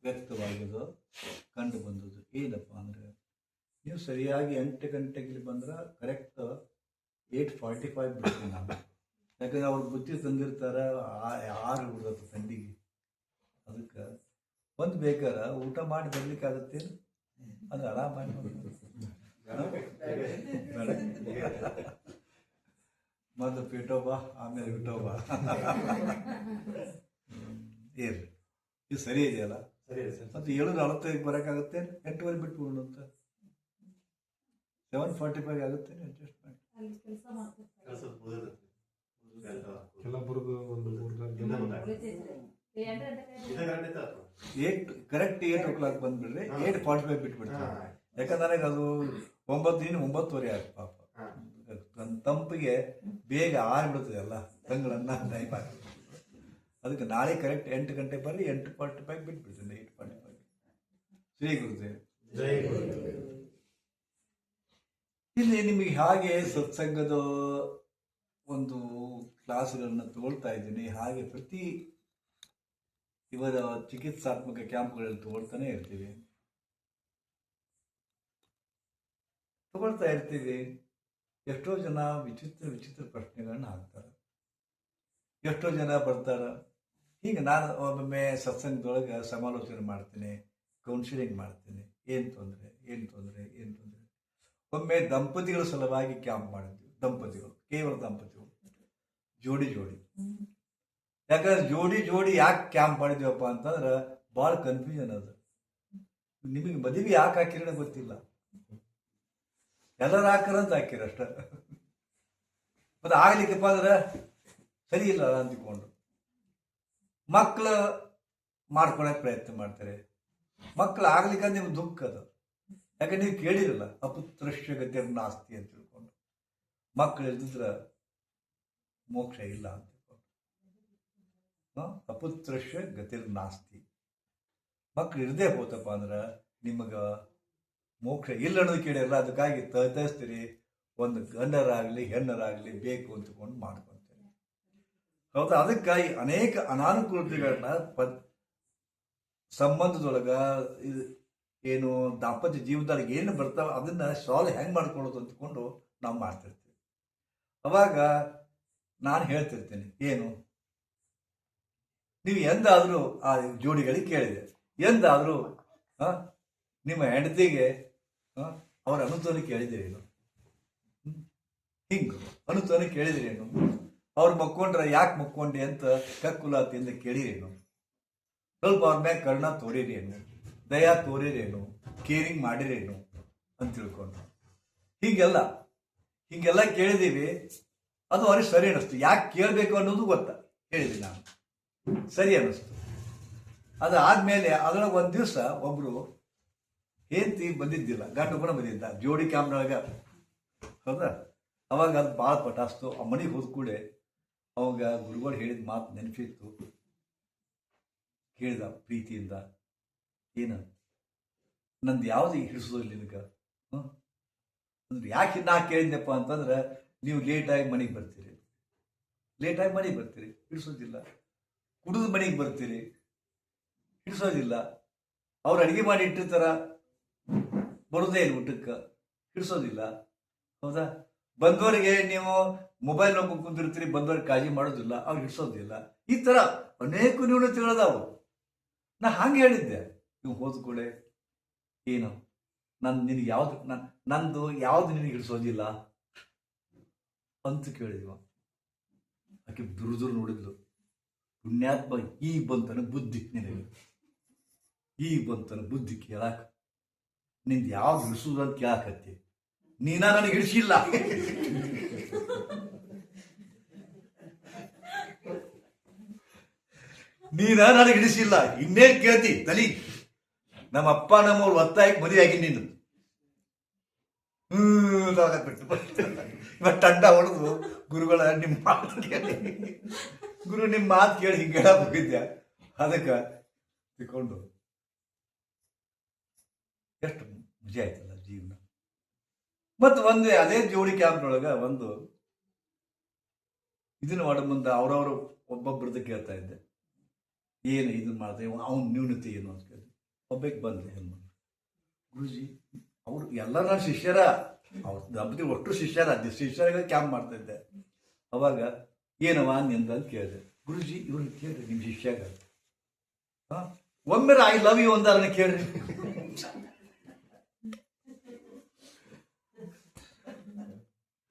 ವ್ಯಕ್ತವಾಗಿದ್ದು ಕಂಡು ಬಂದದ್ದು ಏನಪ್ಪ ಅಂದರೆ, ನೀವು ಸರಿಯಾಗಿ 8 ಗಂಟೆಗೆ ಬಂದ್ರೆ ಕರೆಕ್ಟ್ 8:45 ಬಿಡ್ತೀನಿ ನಾನು. ಯಾಕಂದ್ರೆ ಅವ್ರು ಬುತ್ತಿ ತಂದಿರ್ತಾರೆ 6 ಬಿಡ್ತದೆ ತಂಡಿಗೆ. ಅದಕ್ಕೆ ಒಂದು ಬೇಕಾರ ಊಟ ಮಾಡಿ ಬರ್ಲಿಕ್ಕಾಗತ್ತೆ, ಅದು ಆರಾಮಾಗಿ ಮೊದಲು ಪೀಟೋಬಾ ಆಮೇಲೆ ವಿಟೋಬಾ. ಏನ್ರಿ ಇದು ಸರಿ ಇದೆಯಲ್ಲ? ಮತ್ತು 7:45 ಬರೋಕ್ಕಾಗುತ್ತೆ, 8:00 ಬಿಟ್ಬಿಡೋಣ ಅಂತ. 7:45 ಆಗುತ್ತೆ ಅಡ್ಜಸ್ಟ್ಮೆಂಟ್. ಕರೆಕ್ಟ್ 8 o'clock ಬಂದ್ಬಿಡ್ರಿ, 8:45 ಬಿಟ್ಬಿಡ್ತಾರೆ. ಯಾಕಂದ್ರೆ ನನಗೆ ಅದು 9:30 ಆಯ್ತು ಪಾಪ. ತಂಪಿಗೆ ಬೇಗ ಆರಿಬಿಡ್ತದೆ ಅಲ್ಲ ತಂಗಳನ್ನ ಟೈಮ್ ಆಗ್ತದೆ. ಅದಕ್ಕೆ ನಾಳೆ ಕರೆಕ್ಟ್ 8 ಗಂಟೆಗೆ ಬರ್ರಿ, 8:45 ಬಿಟ್ಬಿಡ್ತೀನಿ. 8:45. ಶ್ರೀ ಗುರುದೇವ್. ಇಲ್ಲಿ ನಿಮಗೆ ಹಾಗೆ ಸತ್ಸಂಗದ ಒಂದು ಕ್ಲಾಸ್ಗಳನ್ನು ತಗೊಳ್ತಾ ಇದ್ದೀನಿ. ಹಾಗೆ ಪ್ರತಿ ಇವರ ಚಿಕಿತ್ಸಾತ್ಮಕ ಕ್ಯಾಂಪ್ಗಳಲ್ಲಿ ತಗೊಳ್ತಾನೆ ಇರ್ತೀವಿ, ತಗೊಳ್ತಾ ಇರ್ತೀವಿ. ಎಷ್ಟೋ ಜನ ವಿಚಿತ್ರ ಪ್ರಶ್ನೆಗಳನ್ನ ಹಾಕ್ತಾರೆ, ಎಷ್ಟೋ ಜನ ಬರ್ತಾರೆ. ಹೀಗೆ ನಾನು ಒಮ್ಮೊಮ್ಮೆ ಸತ್ಸಂಗದೊಳಗೆ ಸಮಾಲೋಚನೆ ಮಾಡ್ತೀನಿ, ಕೌನ್ಸಿಲಿಂಗ್ ಮಾಡ್ತೀನಿ. ಏನು ತೊಂದರೆ. ಒಮ್ಮೆ ದಂಪತಿಗಳ ಸಲುವಾಗಿ ಕ್ಯಾಂಪ್ ಮಾಡಿದ್ವಿ. ದಂಪತಿಗಳು, ಕೇವಲ ದಂಪತಿಗಳು, ಜೋಡಿ. ಯಾಕಂದ್ರೆ ಜೋಡಿ ಯಾಕೆ ಕ್ಯಾಂಪ್ ಮಾಡಿದ್ವಪ್ಪ ಅಂತಂದ್ರೆ ಭಾಳ ಕನ್ಫ್ಯೂಷನ್ ಅದು. ನಿಮಗೆ ಮದುವೆ ಯಾಕೆ ಹಾಕಿರೋಣ ಗೊತ್ತಿಲ್ಲ, ಎಲ್ಲರೂ ಹಾಕಿರಂತ ಹಾಕಿರಷ್ಟ. ಮತ್ತೆ ಆಗ್ಲಿಕ್ಕಪ್ಪ ಅಂದ್ರೆ ಸರಿ ಇಲ್ಲ ಅಂತಿಕೊಂಡು ಮಕ್ಕಳು ಮಾಡ್ಕೊಳಕ್ ಪ್ರಯತ್ನ ಮಾಡ್ತಾರೆ. ಮಕ್ಕಳು ಆಗ್ಲಿಕ್ಕೆ ನಿಮ್ಗೆ ದುಃಖ ಅದು. ಯಾಕಂದ್ರೆ ನೀವು ಕೇಳಿರಲ್ಲ, ಅಪುತ್ರಶ್ಯ ಗತಿ ನಾಸ್ತಿ ಅಂತ ತಿಳ್ಕೊಂಡು. ಮಕ್ಕಳು ಇಲ್ದಿದ್ರೆ ಮೋಕ್ಷ ಇಲ್ಲ ಅಂತ ತಿಳ್ಕೊಂಡು. ಅಪುತ್ರಶ್ಯ ಗತಿ ನಾಸ್ತಿ. ಮಕ್ಕಳು ಇರದೇ ಹೋತಪ್ಪ ಅಂದ್ರೆ ನಿಮಗ ಮೋಕ್ಷ ಇಲ್ಲ ಅನ್ನೋದು ಕೇಳಿರಲ್ಲ. ಅದಕ್ಕಾಗಿ ತರಿಸ್ತೀರಿ, ಒಂದು ಗಂಡರಾಗಲಿ ಹೆಣ್ಣರಾಗಲಿ ಬೇಕು ಅಂತಕೊಂಡು ಮಾಡ್ಕೊತೀರಿ. ಹೌದಾ? ಅದಕ್ಕಾಗಿ ಅನೇಕ ಅನಾನುಕೂಲತೆಗಳನ್ನ ಸಂಬಂಧದೊಳಗ ಏನು ದಾಂಪತ್ಯ ಜೀವನದೊಳಗೆ ಏನು ಬರ್ತಾವ ಅದನ್ನ ಸಾಲ್ವ್ ಹೆಂಗೆ ಮಾಡ್ಕೊಳ್ಳೋದು ಅಂತಕೊಂಡು ನಾವು ಮಾಡ್ತಿರ್ತೀವಿ. ಅವಾಗ ನಾನು ಹೇಳ್ತಿರ್ತೀನಿ, ಏನು ನೀವು ಎಂದಾದರೂ ಆ ಜೋಡಿಗಳಿಗೆ ಕೇಳಿದೆ, ಎಂದಾದರೂ ನಿಮ್ಮ ಹೆಂಡತಿಗೆ ಅವ್ರ ಅನುದಾನ ಕೇಳಿದಿರೇನು? ಹಿಂಗೆ ಅನುದಾನ ಕೇಳಿದಿರೇನು? ಅವ್ರು ಮಕ್ಕೊಂಡ್ರೆ ಯಾಕೆ ಮಕ್ಕೊಂಡೆ ಅಂತ ಕಕ್ಕುಲಾತಿಯಿಂದ ಕೇಳಿರೇನು? ಸ್ವಲ್ಪ ಅವ್ರ ಮ್ಯಾಗ ಕರ್ಣ ತೋರಿರೇನು, ದಯಾ ತೋರಿರೇನು, ಕೇರಿಂಗ್ ಮಾಡಿರೇನು ಅಂತ ತಿಳ್ಕೊಂಡು ಹೀಗೆಲ್ಲ ಕೇಳಿದೀವಿ. ಅದು ಅವ್ರಿಗೆ ಸರಿ ಅನ್ನಿಸ್ತು. ಯಾಕೆ ಕೇಳಬೇಕು ಅನ್ನೋದು ಗೊತ್ತಾ ಹೇಳಿದೆ ನಾನು, ಸರಿ ಅನ್ನಿಸ್ತು. ಅದು ಆದ್ಮೇಲೆ ಅದ್ರೊಳಗೆ ಒಂದು ದಿವಸ ಒಬ್ರು ಹೆಂಡತಿ ಬಂದಿದ್ದಿಲ್ಲ, ಗಂಡು ಕೂಡ ಬಂದಿದ್ದ ಜೋಡಿ ಕ್ಯಾಮ್ರೊಳಗ. ಹೌದಾ? ಅವಾಗ ಅದು ಭಾಳ ಪಟಾಸ್ತು. ಆ ಮನೆಗೆ ಹೋದ ಕೂಡಲೇ ಅವಾಗ ಗುರುಗಳು ಹೇಳಿದ ಮಾತು ನೆನಪಿತ್ತು. ಕೇಳಿದ ಪ್ರೀತಿಯಿಂದ, ಏನು ನಂದು ಯಾವುದು ಹಿಡಿಸೋದಿಲ್ಲ ನಿನಗೆ ಅಂದ್ರೆ ಯಾಕೆ ನಾ ಕೇಳಿದ್ನಪ್ಪ ಅಂತಂದ್ರೆ, ನೀವು ಲೇಟಾಗಿ ಮನೆಗೆ ಬರ್ತೀರಿ, ಹಿಡಿಸೋದಿಲ್ಲ. ಕುಡಿದು ಮನೆಗೆ ಬರ್ತೀರಿ, ಹಿಡಿಸೋದಿಲ್ಲ. ಅವ್ರು ಅಡುಗೆ ಮಾಡಿ ಇಟ್ಟಿರ್ತಾರ, ಬರೋದೇ ಇಲ್ಲ ಊಟಕ್ಕೆ, ಹಿಡಿಸೋದಿಲ್ಲ. ಹೌದಾ? ಬಂದವರಿಗೆ ನೀವು ಮೊಬೈಲ್ ನೋಡ್ಕೊಂಡು ಕುಂತಿರ್ತೀರಿ, ಬಂದವ್ರಿಗೆ ಕಾಳಜಿ ಮಾಡೋದಿಲ್ಲ, ಅವ್ರು ಹಿಡಿಸೋದಿಲ್ಲ. ಈ ಥರ ಅನೇಕ ನ್ಯೂನತೆಗಳದಾವು. ನಾ ಹಂಗೆ ಹೇಳಿದ್ದೆ. ನೀವು ಹೋದ ಕೂಡಲೇ ಏನು ನಿನಗೆ ಯಾವ್ದು ನಂದು ಯಾವ್ದು ನಿನಗೆ ಹಿಡಿಸೋದಿಲ್ಲ ಅಂತ ಕೇಳಿದ್ವ. ಆಕೆ ದುರ್ದುರು ನೋಡಿದ್ಲು. ಪುಣ್ಯಾತ್ಮ, ಈಗ ಬಂತನ ಬುದ್ಧಿ ನಿನಗೆ, ಈಗ ಬಂತನ ಬುದ್ಧಿ ಕೇಳಾಕ. ನಿಂದು ಯಾವ್ದು ಹಿಡಿಸೋದು ಅಂತ ಕೇಳಾಕತ್ತಿ, ನೀನಾ ನನಗೆ ಹಿಡಿಸಿಲ್ಲ. ನೀನಾ ನನಗೆ ಹಿಡಿಸಿಲ್ಲ, ಇನ್ನೇನ್ ಕೇಳ್ತಿ ತಲಿ? ನಮ್ಮ ಅಪ್ಪ ನಮ್ಮವ್ರು ಒತ್ತಾಯಕ್ಕೆ ಮದುವೆ ಆಗಿ ನೀನು ಬಿಟ್ಟು ಟಂಡ ಹೊಡೆದು ಗುರುಗಳ ನಿಮ್ಮ ಮಾತು ಕೇಳಿ, ನಿಮ್ಮ ಮಾತು ಕೇಳಿ ಹಿಂಗೆ ಹೇಳಕ್ ಹೋಗಿದ್ದೆ. ಅದಕ್ಕೆ ತಿಳ್ಕೊಂಡು ಎಷ್ಟು ಮಜಾ ಆಯ್ತಲ್ಲ ಜೀವನ. ಮತ್ತು ಒಂದೇ ಅದೇ ಜೋಡಿ ಕ್ಯಾಂಪ್ನೊಳಗ ಒಂದು ಇದನ್ನ ಮಾಡೋ ಮುಂದೆ ಅವ್ರವ್ರು ಒಬ್ಬೊಬ್ಬರದ್ದು ಕೇಳ್ತಾ ಇದ್ದೆ, ಏನು ಇದನ್ನ ಮಾಡ್ತೇವೆ, ಅವನ ನ್ಯೂನತೆ ಏನು ಅಂತ ಕೇಳಿ. ಒಬ್ಬಕ್ಕೆ ಬಂದೆ ಹೆಣ್ಣು. ಗುರುಜಿ ಅವರು ಎಲ್ಲ ನನ್ನ ಶಿಷ್ಯರ, ಅವ್ರ ದಂಪತಿ ಒಟ್ಟು ಶಿಷ್ಯರ, ಶಿಷ್ಯರಿಗೆ ಕ್ಯಾಂಪ್ ಮಾಡ್ತಾ ಇದ್ದೆ. ಅವಾಗ ಏನವ ನಿಂದ ಅಂತ ಕೇಳಿದೆ. ಗುರುಜಿ ಇವ್ರನ್ನ ಕೇಳ್ರಿ ನಿಮ್ಮ ಶಿಷ್ಯಾಗ, ಒಮ್ಮೆ ಐ ಲವ್ ಯು ಅಂದಾರನ್ನ ಕೇಳ್ರಿ.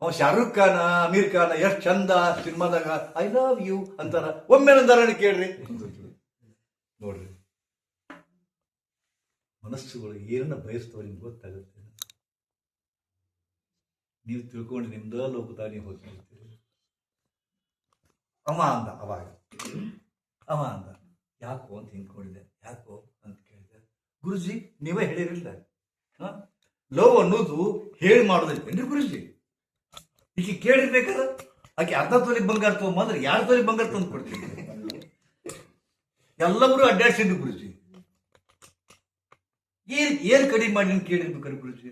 ಅವ ಶಾರುಖ್ ಖಾನ ಅಮೀರ್ ಖಾನ ಎಷ್ಟು ಚಂದ ಸಿನಿಮಾದಾಗ ಐ ಲವ್ ಯು ಅಂತಾರ, ಒಮ್ಮೆ ಅಂದಾರನ್ನ ಕೇಳ್ರಿ. ನೋಡ್ರಿ ಮನಸ್ಸುಗಳು ಏನನ್ನ ಬಯಸ್ತವ ನಿಮ್ಗೆ ಗೊತ್ತಾಗುತ್ತೆ. ನೀವು ತಿಳ್ಕೊಂಡು ನಿಮ್ದ ಲೋಕದಾಗ ನೀವು ಹೋಗ್ತಿರ್ತೀರಿ. ಅವ ಅಂದ ಯಾಕೋ ಅಂತ ಹಿಂದ್ಕೊಂಡಿದ್ದೆ. ಯಾಕೋ ಅಂತ ಕೇಳಿದೆ. ಗುರುಜಿ ನೀವೇ ಹೇಳಿರಲಿಲ್ಲ ಲವ್ ಅನ್ನೋದು ಹೇಳಿ ಮಾಡೋದೈತೇನ್ರಿ ಗುರುಜಿ? ಈಕೆ ಕೇಳಿರ್ಬೇಕಾದ್ರೆ ಆಕೆ ಅರ್ಧ ತೊಲಿ ಬಂಗಾರ ತಗೊಂಬಂದ್ರೆ 2 ತೊಲಿ ಬಂಗಾರ ತಂದು ಕೊಡ್ತೀನಿ. ಎಲ್ಲರೂ ಅಡ್ಡಾಡ್ಸಿದ್ದು ಗುರುಜಿ. ಏನ್ ಕಡಿಮೆ ಮಾಡಿ ಕೇಳಿರ್ಬೇಕಾರೆ ಗುರುಜಿ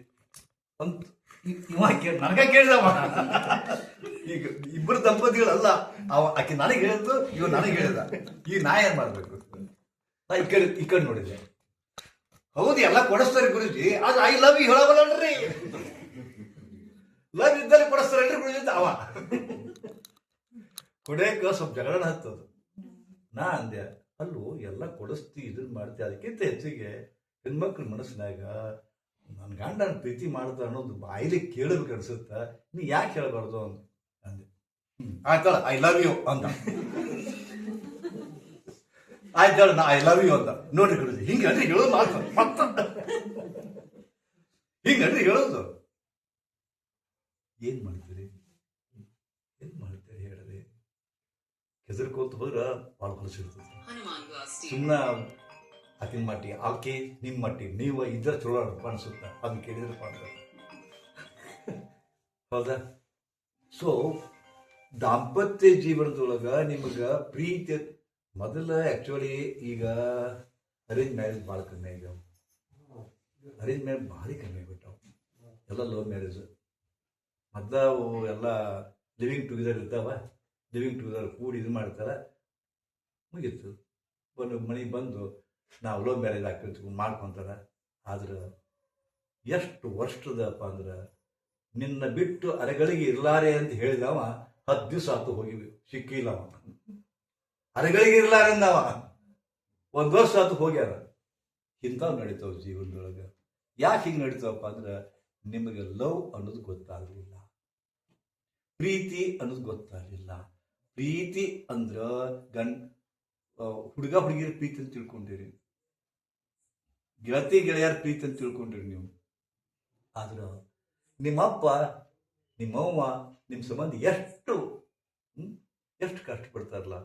ಅಂತ ಇವ ನನಗ ಕೇಳಿದವ. ಈಗ ಇಬ್ಬರು ದಂಪತಿಗಳಲ್ಲ, ಆಕೆ ನನಗೆ ಹೇಳಿದ್ದು, ಇವ ನನಗೆ ಹೇಳಿದ. ಈಗ ನಾ ಏನ್ ಮಾಡ್ಬೇಕು? ನಾ ಈ ಕಡೆ ನೋಡಿದೆ. ಹೌದು ಎಲ್ಲ ಕೊಡಿಸ್ತಾರೆ ಗುರುಜಿ, ಆದ್ರೆ ಐ ಲವ್ ಯು ಹೇಳಬಲ್ಲನ್ರಿ. ಲವ್ ಇದ್ದಲ್ಲಿ ಕೊಡಿಸ್ತಾರಲ್ರಿ ಗುರುಜಿ ಅವ. ಕೊಡೇಕ ಸ್ವಲ್ಪ ಜಗಳನ ಹತ್ತದು. ನಾ ಅಂದೆ ಅಲ್ಲೂ ಎಲ್ಲ ಕೊಡಿಸ್ತಿ ಇದನ್ನ ಮಾಡ್ತಿ, ಅದಕ್ಕಿಂತ ಹೆಚ್ಚಿಗೆ ಹೆಣ್ಮಕ್ಳ ಮನಸ್ಸಿನಾಗ ನನ್ನ ಗಂಡನ ಪ್ರೀತಿ ಮಾಡ್ತಾ ಅನ್ನೋದು ಬಾಯಿಲಿ ಕೇಳಬೇಕು ಅನ್ಸುತ್ತ, ನೀ ಯಾಕೆ ಹೇಳಬಾರ್ದು ಅಂತ ಅಂದೆ. ಆಯ್ತಳ ಐ ಲವ್ ಯು ಅಂತ. ಆಯ್ತಳ ನಾ ಐ ಲವ್ ಯು ಅಂತ. ನೋಡ್ರಿ ಗುರುಜಿ ಹಿಂಗನ್ರಿ ಹೇಳೋದು, ಮತ್ತ ಹಿಂಗನ್ರಿ ಹೇಳೋದು. ಏನ್ ಮಾಡ್ತೀರಿ ಹೇಳ್ರಿ. ಹೆದರ್ಕೋತ ಹೋದ್ರ ಭಾಳ ಹೊಲಸಿರ್ತದೆ. ಸುಮ್ಮನೆ ಆಕಿನ ಮಟ್ಟಿ ಆಕೆ ನಿಮ್ಮ ಮಟ್ಟಿ ನೀವು ಇದ್ರ ಚಲೋ ಅನ್ಸುತ್ತ, ಅದನ್ನ ಕೇಳಿದ್ರೆ ಹೌದಾ? ಸೊ ದಾಂಪತ್ಯ ಜೀವನದೊಳಗ ನಿಮಗ ಪ್ರೀತಿ ಮೊದಲ ಆಕ್ಚುಲಿ ಈಗ ಅರೇಂಜ್ ಮ್ಯಾರೇಜ್ ಭಾಳ ಕಮ್ಮಿ ಆಗ್ಯಾವ. ಅರೇಂಜ್ ಮ್ಯಾರೇಜ್ ಭಾರಿ ಕಮ್ಮಿ ಆಗ್ಬಿಟ್ಟಾವ. ಎಲ್ಲ ಲವ್ ಮ್ಯಾರೇಜ್. ಮೊದಲು ಎಲ್ಲ ಲಿವಿಂಗ್ ಟುಗೆದರ್ ಇರ್ತಾವ, ಲಿವಿಂಗ್ ಟುಗೆದರ್ ಕೂಡಿ ಇದು ಮಾಡ್ತಾರ, ಮುಗೀತು. ಮನೆಗೆ ಬಂದು ನಾವು ಲವ್ ಮ್ಯಾರೇಜ್ ಆಗ್ತಿರ್ತೀವಿ ಮಾಡ್ಕೊಂತಾರ. ಆದ್ರೆ ಎಷ್ಟು ವರ್ಷದಪ್ಪ ಅಂದ್ರೆ ನಿನ್ನ ಬಿಟ್ಟು ಅರೆಗಳಿಗೆ ಇರ್ಲಾರೆ ಅಂತ ಹೇಳಿದವ 10 ದಿವಸ ಆತು ಹೋಗಿವಿ, ಸಿಕ್ಕಿಲ್ಲ ಅವ. ಅರೆಗಳಿಗೆ ಇರ್ಲಾರೆ ಅಂದವ 1 ವರ್ಷ ಆತು ಹೋಗ್ಯಾರ. ಇಂಥವು ನಡೀತಾವ ಜೀವನದೊಳಗೆ. ಯಾಕೆ ಹಿಂಗೆ ನಡೀತಾವಪ್ಪ ಅಂದ್ರೆ ನಿಮಗೆ ಲವ್ ಅನ್ನೋದು ಗೊತ್ತಾಗಲಿಲ್ಲ, ಪ್ರೀತಿ ಅನ್ನೋದು ಗೊತ್ತಾಗಲಿಲ್ಲ. ಪ್ರೀತಿ ಅಂದ್ರ ಹುಡುಗ ಹುಡುಗಿಯರ ಪ್ರೀತಿ ಅಂತ ತಿಳ್ಕೊಂಡಿರಿ, ಗೆಳತಿ ಗೆಳೆಯರ ಪ್ರೀತಿ ಅಂತ ತಿಳ್ಕೊಂಡಿರಿ ನೀವು. ಆದ್ರ ನಿಮ್ಮಪ್ಪ ನಿಮ್ಮವ್ವ ನಿಮ್ಮ ಸಂಬಂಧ ಎಷ್ಟು ಕಷ್ಟಪಡ್ತಾರಲ್ಲ.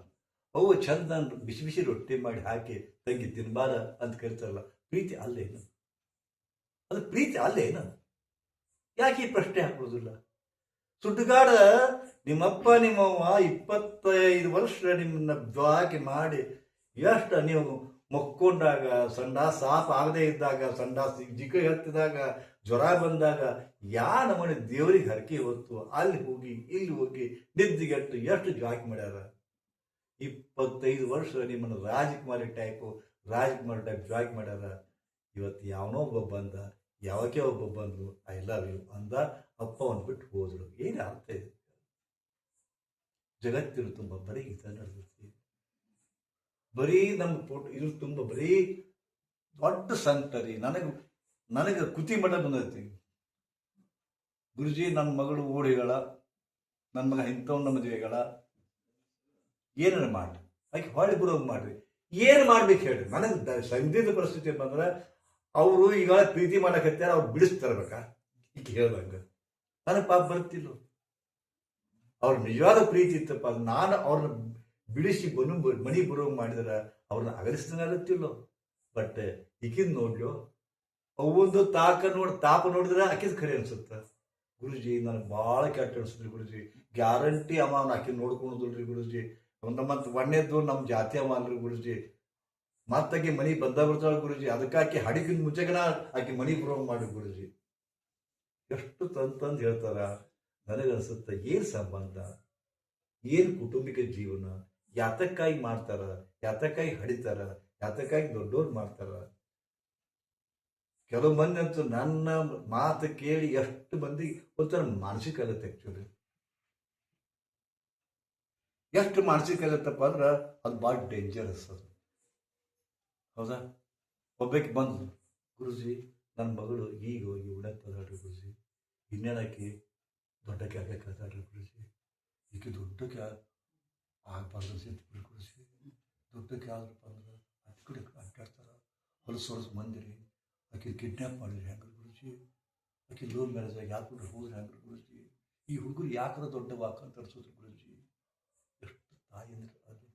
ಅವು ಚಂದ ಬಿಸಿ ಬಿಸಿ ರೊಟ್ಟಿ ಮಾಡಿ ಹಾಕಿ ತಂಗಿ ತಿನ್ಬಾರ ಅಂತ ಕರಿತಾರಲ್ಲ. ಪ್ರೀತಿ ಅಲ್ಲೇನು? ಅದು ಪ್ರೀತಿ ಅಲ್ಲೇನು? ಯಾಕೆ ಈ ಪ್ರಶ್ನೆ ಹಾಕೋದಿಲ್ಲ? ಸುಡ್ಗಾಡ ನಿಮ್ಮಪ್ಪ ನಿಮ್ಮವ್ವ 25 ವರ್ಷ ನಿಮ್ಮನ್ನ ದ್ವಾಕಿ ಮಾಡಿ ಎಷ್ಟು ನೀವು ಮಕ್ಕೊಂಡಾಗ, ಸಂಡಾಸ ಸಾಫ್ ಆಗದೆ ಇದ್ದಾಗ, ಸಂಡಾಸ ಜಿಕ ಎತ್ತಿದಾಗ, ಜ್ವರ ಬಂದಾಗ ನಮ್ಮನೆ ದೇವರಿಗೆ ಹರಕೆ ಹೊತ್ತು ಅಲ್ಲಿ ಹೋಗಿ ಇಲ್ಲಿ ಹೋಗಿ ನಿದ್ದಿಗೆಟ್ಟು ಎಷ್ಟು ಜಾಕಿ ಮಾಡ್ಯಾರ. 25 ವರ್ಷ ನಿಮ್ಮನ್ನು ರಾಜಕುಮಾರಿ ಟೈಪ್ ಜಾಕಿ ಮಾಡ್ಯಾರ. ಇವತ್ತು ಯಾವನೋ ಒಬ್ಬ ಬಂದ, ಯಾವಕ್ಕೆ ಒಬ್ಬ ಬಂದು ಐ ಲವ್ ಯು ಅಂದ, ಅಪ್ಪವನ್ನು ಬಿಟ್ಟು ಹೋದ್ರು. ಏನು ಅರ್ಥ ಇದೆ? ಜಗತ್ತಿರು ತುಂಬ ಬರೀ ಇದು ನಡೆದೈತಿ. ಬರೀ ನಮ್ಮ ಫೋಟೋ ಇದು ತುಂಬ ಬರೀ ದೊಡ್ಡ ಸಂಕಟ ರೀ. ನನಗೆ ಕುತಿ ಮಠ ಬಂದೈತಿ. ಗುರುಜಿ ನನ್ನ ಮಗಳು ಓಡಿಗಳ, ನನ್ನ ಮಗ ಇಂಥವನ್ನ ಮದುವೆಗಳ, ಏನಾರ ಮಾಡ್ರಿ, ಆಕೆ ಹೊಳೆ ಬರೋದು ಮಾಡ್ರಿ. ಏನು ಮಾಡ್ಬೇಕು ಹೇಳ್ರಿ? ನನಗೆ ಸಂದಿಗ್ಧ ಪರಿಸ್ಥಿತಿ ಬಂದ್ರೆ ಅವರು ಈಗ ಪ್ರೀತಿ ಮಾಡಕತ್ತಾರ, ಅವ್ರು ಬಿಡಿಸ್ತಾರಬೇಕಾ ಈಗ ಹೇಳ್ದಂಗ ನನಗೆ ಪಾಪ ಬರ್ತಿಲ್ಲ. ಅವ್ರ ನಿಜವಾದ ಪ್ರೀತಿ ಇತ್ತಪ್ಪ, ನಾನು ಅವ್ರನ್ನ ಬಿಡಿಸಿ ಮನಿ ಬರೋ ಮಾಡಿದ್ರೆ ಅವ್ರನ್ನ ಅಗಲಿಸ್ತಾನೆ ಆಗುತ್ತಿಲ್ಲೋ. ಬಟ್ ಈಗಿನ ನೋಡ್ಲು ಅವೊಂದು ತಾಪ ನೋಡಿದ್ರೆ ಆಕಿದ್ ಖರೆ ಅನ್ಸುತ್ತ. ಗುರುಜಿ ನನಗೆ ಭಾಳ ಕೆಟ್ಟ ಅನ್ಸುತ್ರಿ ಗುರುಜಿ. ಗ್ಯಾರಂಟಿ ಅವನ ಆಕಿನ ನೋಡ್ಕೊಳೋದಿಲ್ರಿ ಗುರುಜಿ. ಮತ್ತು ಒಣ್ಣೆದ್ದು ನಮ್ಮ ಜಾತಿ ಅವ ಅಲ್ರಿ ಗುರುಜಿ. ಮತ್ತಾಕಿ ಮನಿ ಬಂದ ಬರ್ತಾಳ ಗುರುಜಿ. ಅದಕ್ಕೆ ಆಕಿ ಹಡಿಕಿನ ಮುಂಚೆಗನ ಆಕಿ ಮನಿ ಬರೋ ಮಾಡಿ ಗುರುಜಿ. ಎಷ್ಟು ತಂತಂದು ಹೇಳ್ತಾರ. ನನಗನ್ಸುತ್ತ ಏನ್ ಸಂಬಂಧ, ಏನ್ ಕುಟುಂಬಿಕ ಜೀವನ, ಯಾತಕ್ಕಾಗಿ ಮಾಡ್ತಾರ, ಯಾತಕ್ಕಾಗಿ ಹಡಿತಾರ, ಯಾತಕ್ಕಾಗಿ ದೊಡ್ಡೋರು ಮಾಡ್ತಾರ. ಕೆಲವು ಮಂದಿ ಅಂತೂ ನನ್ನ ಮಾತು ಕೇಳಿ ಎಷ್ಟು ಮಂದಿ ಒಂಥರ ಮಾನಸಿಕ ಆಗುತ್ತೆ. ಆಕ್ಚುಲಿ ಎಷ್ಟು ಮಾನಸಿಕ ಆಗತ್ತಪ್ಪ ಅಂದ್ರೆ ಅದು ಭಾಳ ಡೇಂಜರಸ್ ಅದು. ಹೌದಾ? ಒಬ್ಬಕ್ಕೆ ಬಂದು, ಗುರುಜಿ ನನ್ನ ಮಗಳು ಈಗ ಹೋಗಿ ಉಡಕ್ತದಾಡ್ರಿ ಗುರುಜಿ, ಇನ್ನೇಳಕ್ಕೆ ದೊಡ್ಡಕ್ಕೆ ಆಗಬೇಕಾದಾಡ್ರಿ ಗುರುಜಿ, ಈಗ ದೊಡ್ಡಕ್ಕೆ ಆಗಬಾರ್ದು ಅನ್ಸಿತ್ತು ಗುರುಜಿ, ದೊಡ್ಡಕ್ಕೆ ಆದ್ರಪ್ಪ ಅಂದ್ರೆ ಅದು ಕಡೆ ಅಡ್ಡಾಡ್ತಾರ, ಹೊಲಸು ಮಂದಿರಿ, ಆಕೆ ಕಿಡ್ನ್ಯಾಪ್ ಮಾಡಿರಿ ಹೆಂಗ್ರಿ ಗುರುಜಿ, ಆಕೆ ಲವ್ ಮ್ಯಾರೇಜ್ ಆಗಿ ಯಾಕೆ ಹೋದ್ರೆ ಹೆಂಗ್ರಿ ಗುರುಜಿ, ಈ ಹುಡುಗರು ಯಾಕಂದ್ರೆ ದೊಡ್ಡ ವಾಕ್ ಅಂತ ಅನ್ಸೋದ್ರಿ ಗುರುಜಿ. ಎಷ್ಟು ತಾಯಿಂದ್ರೆ ಅದು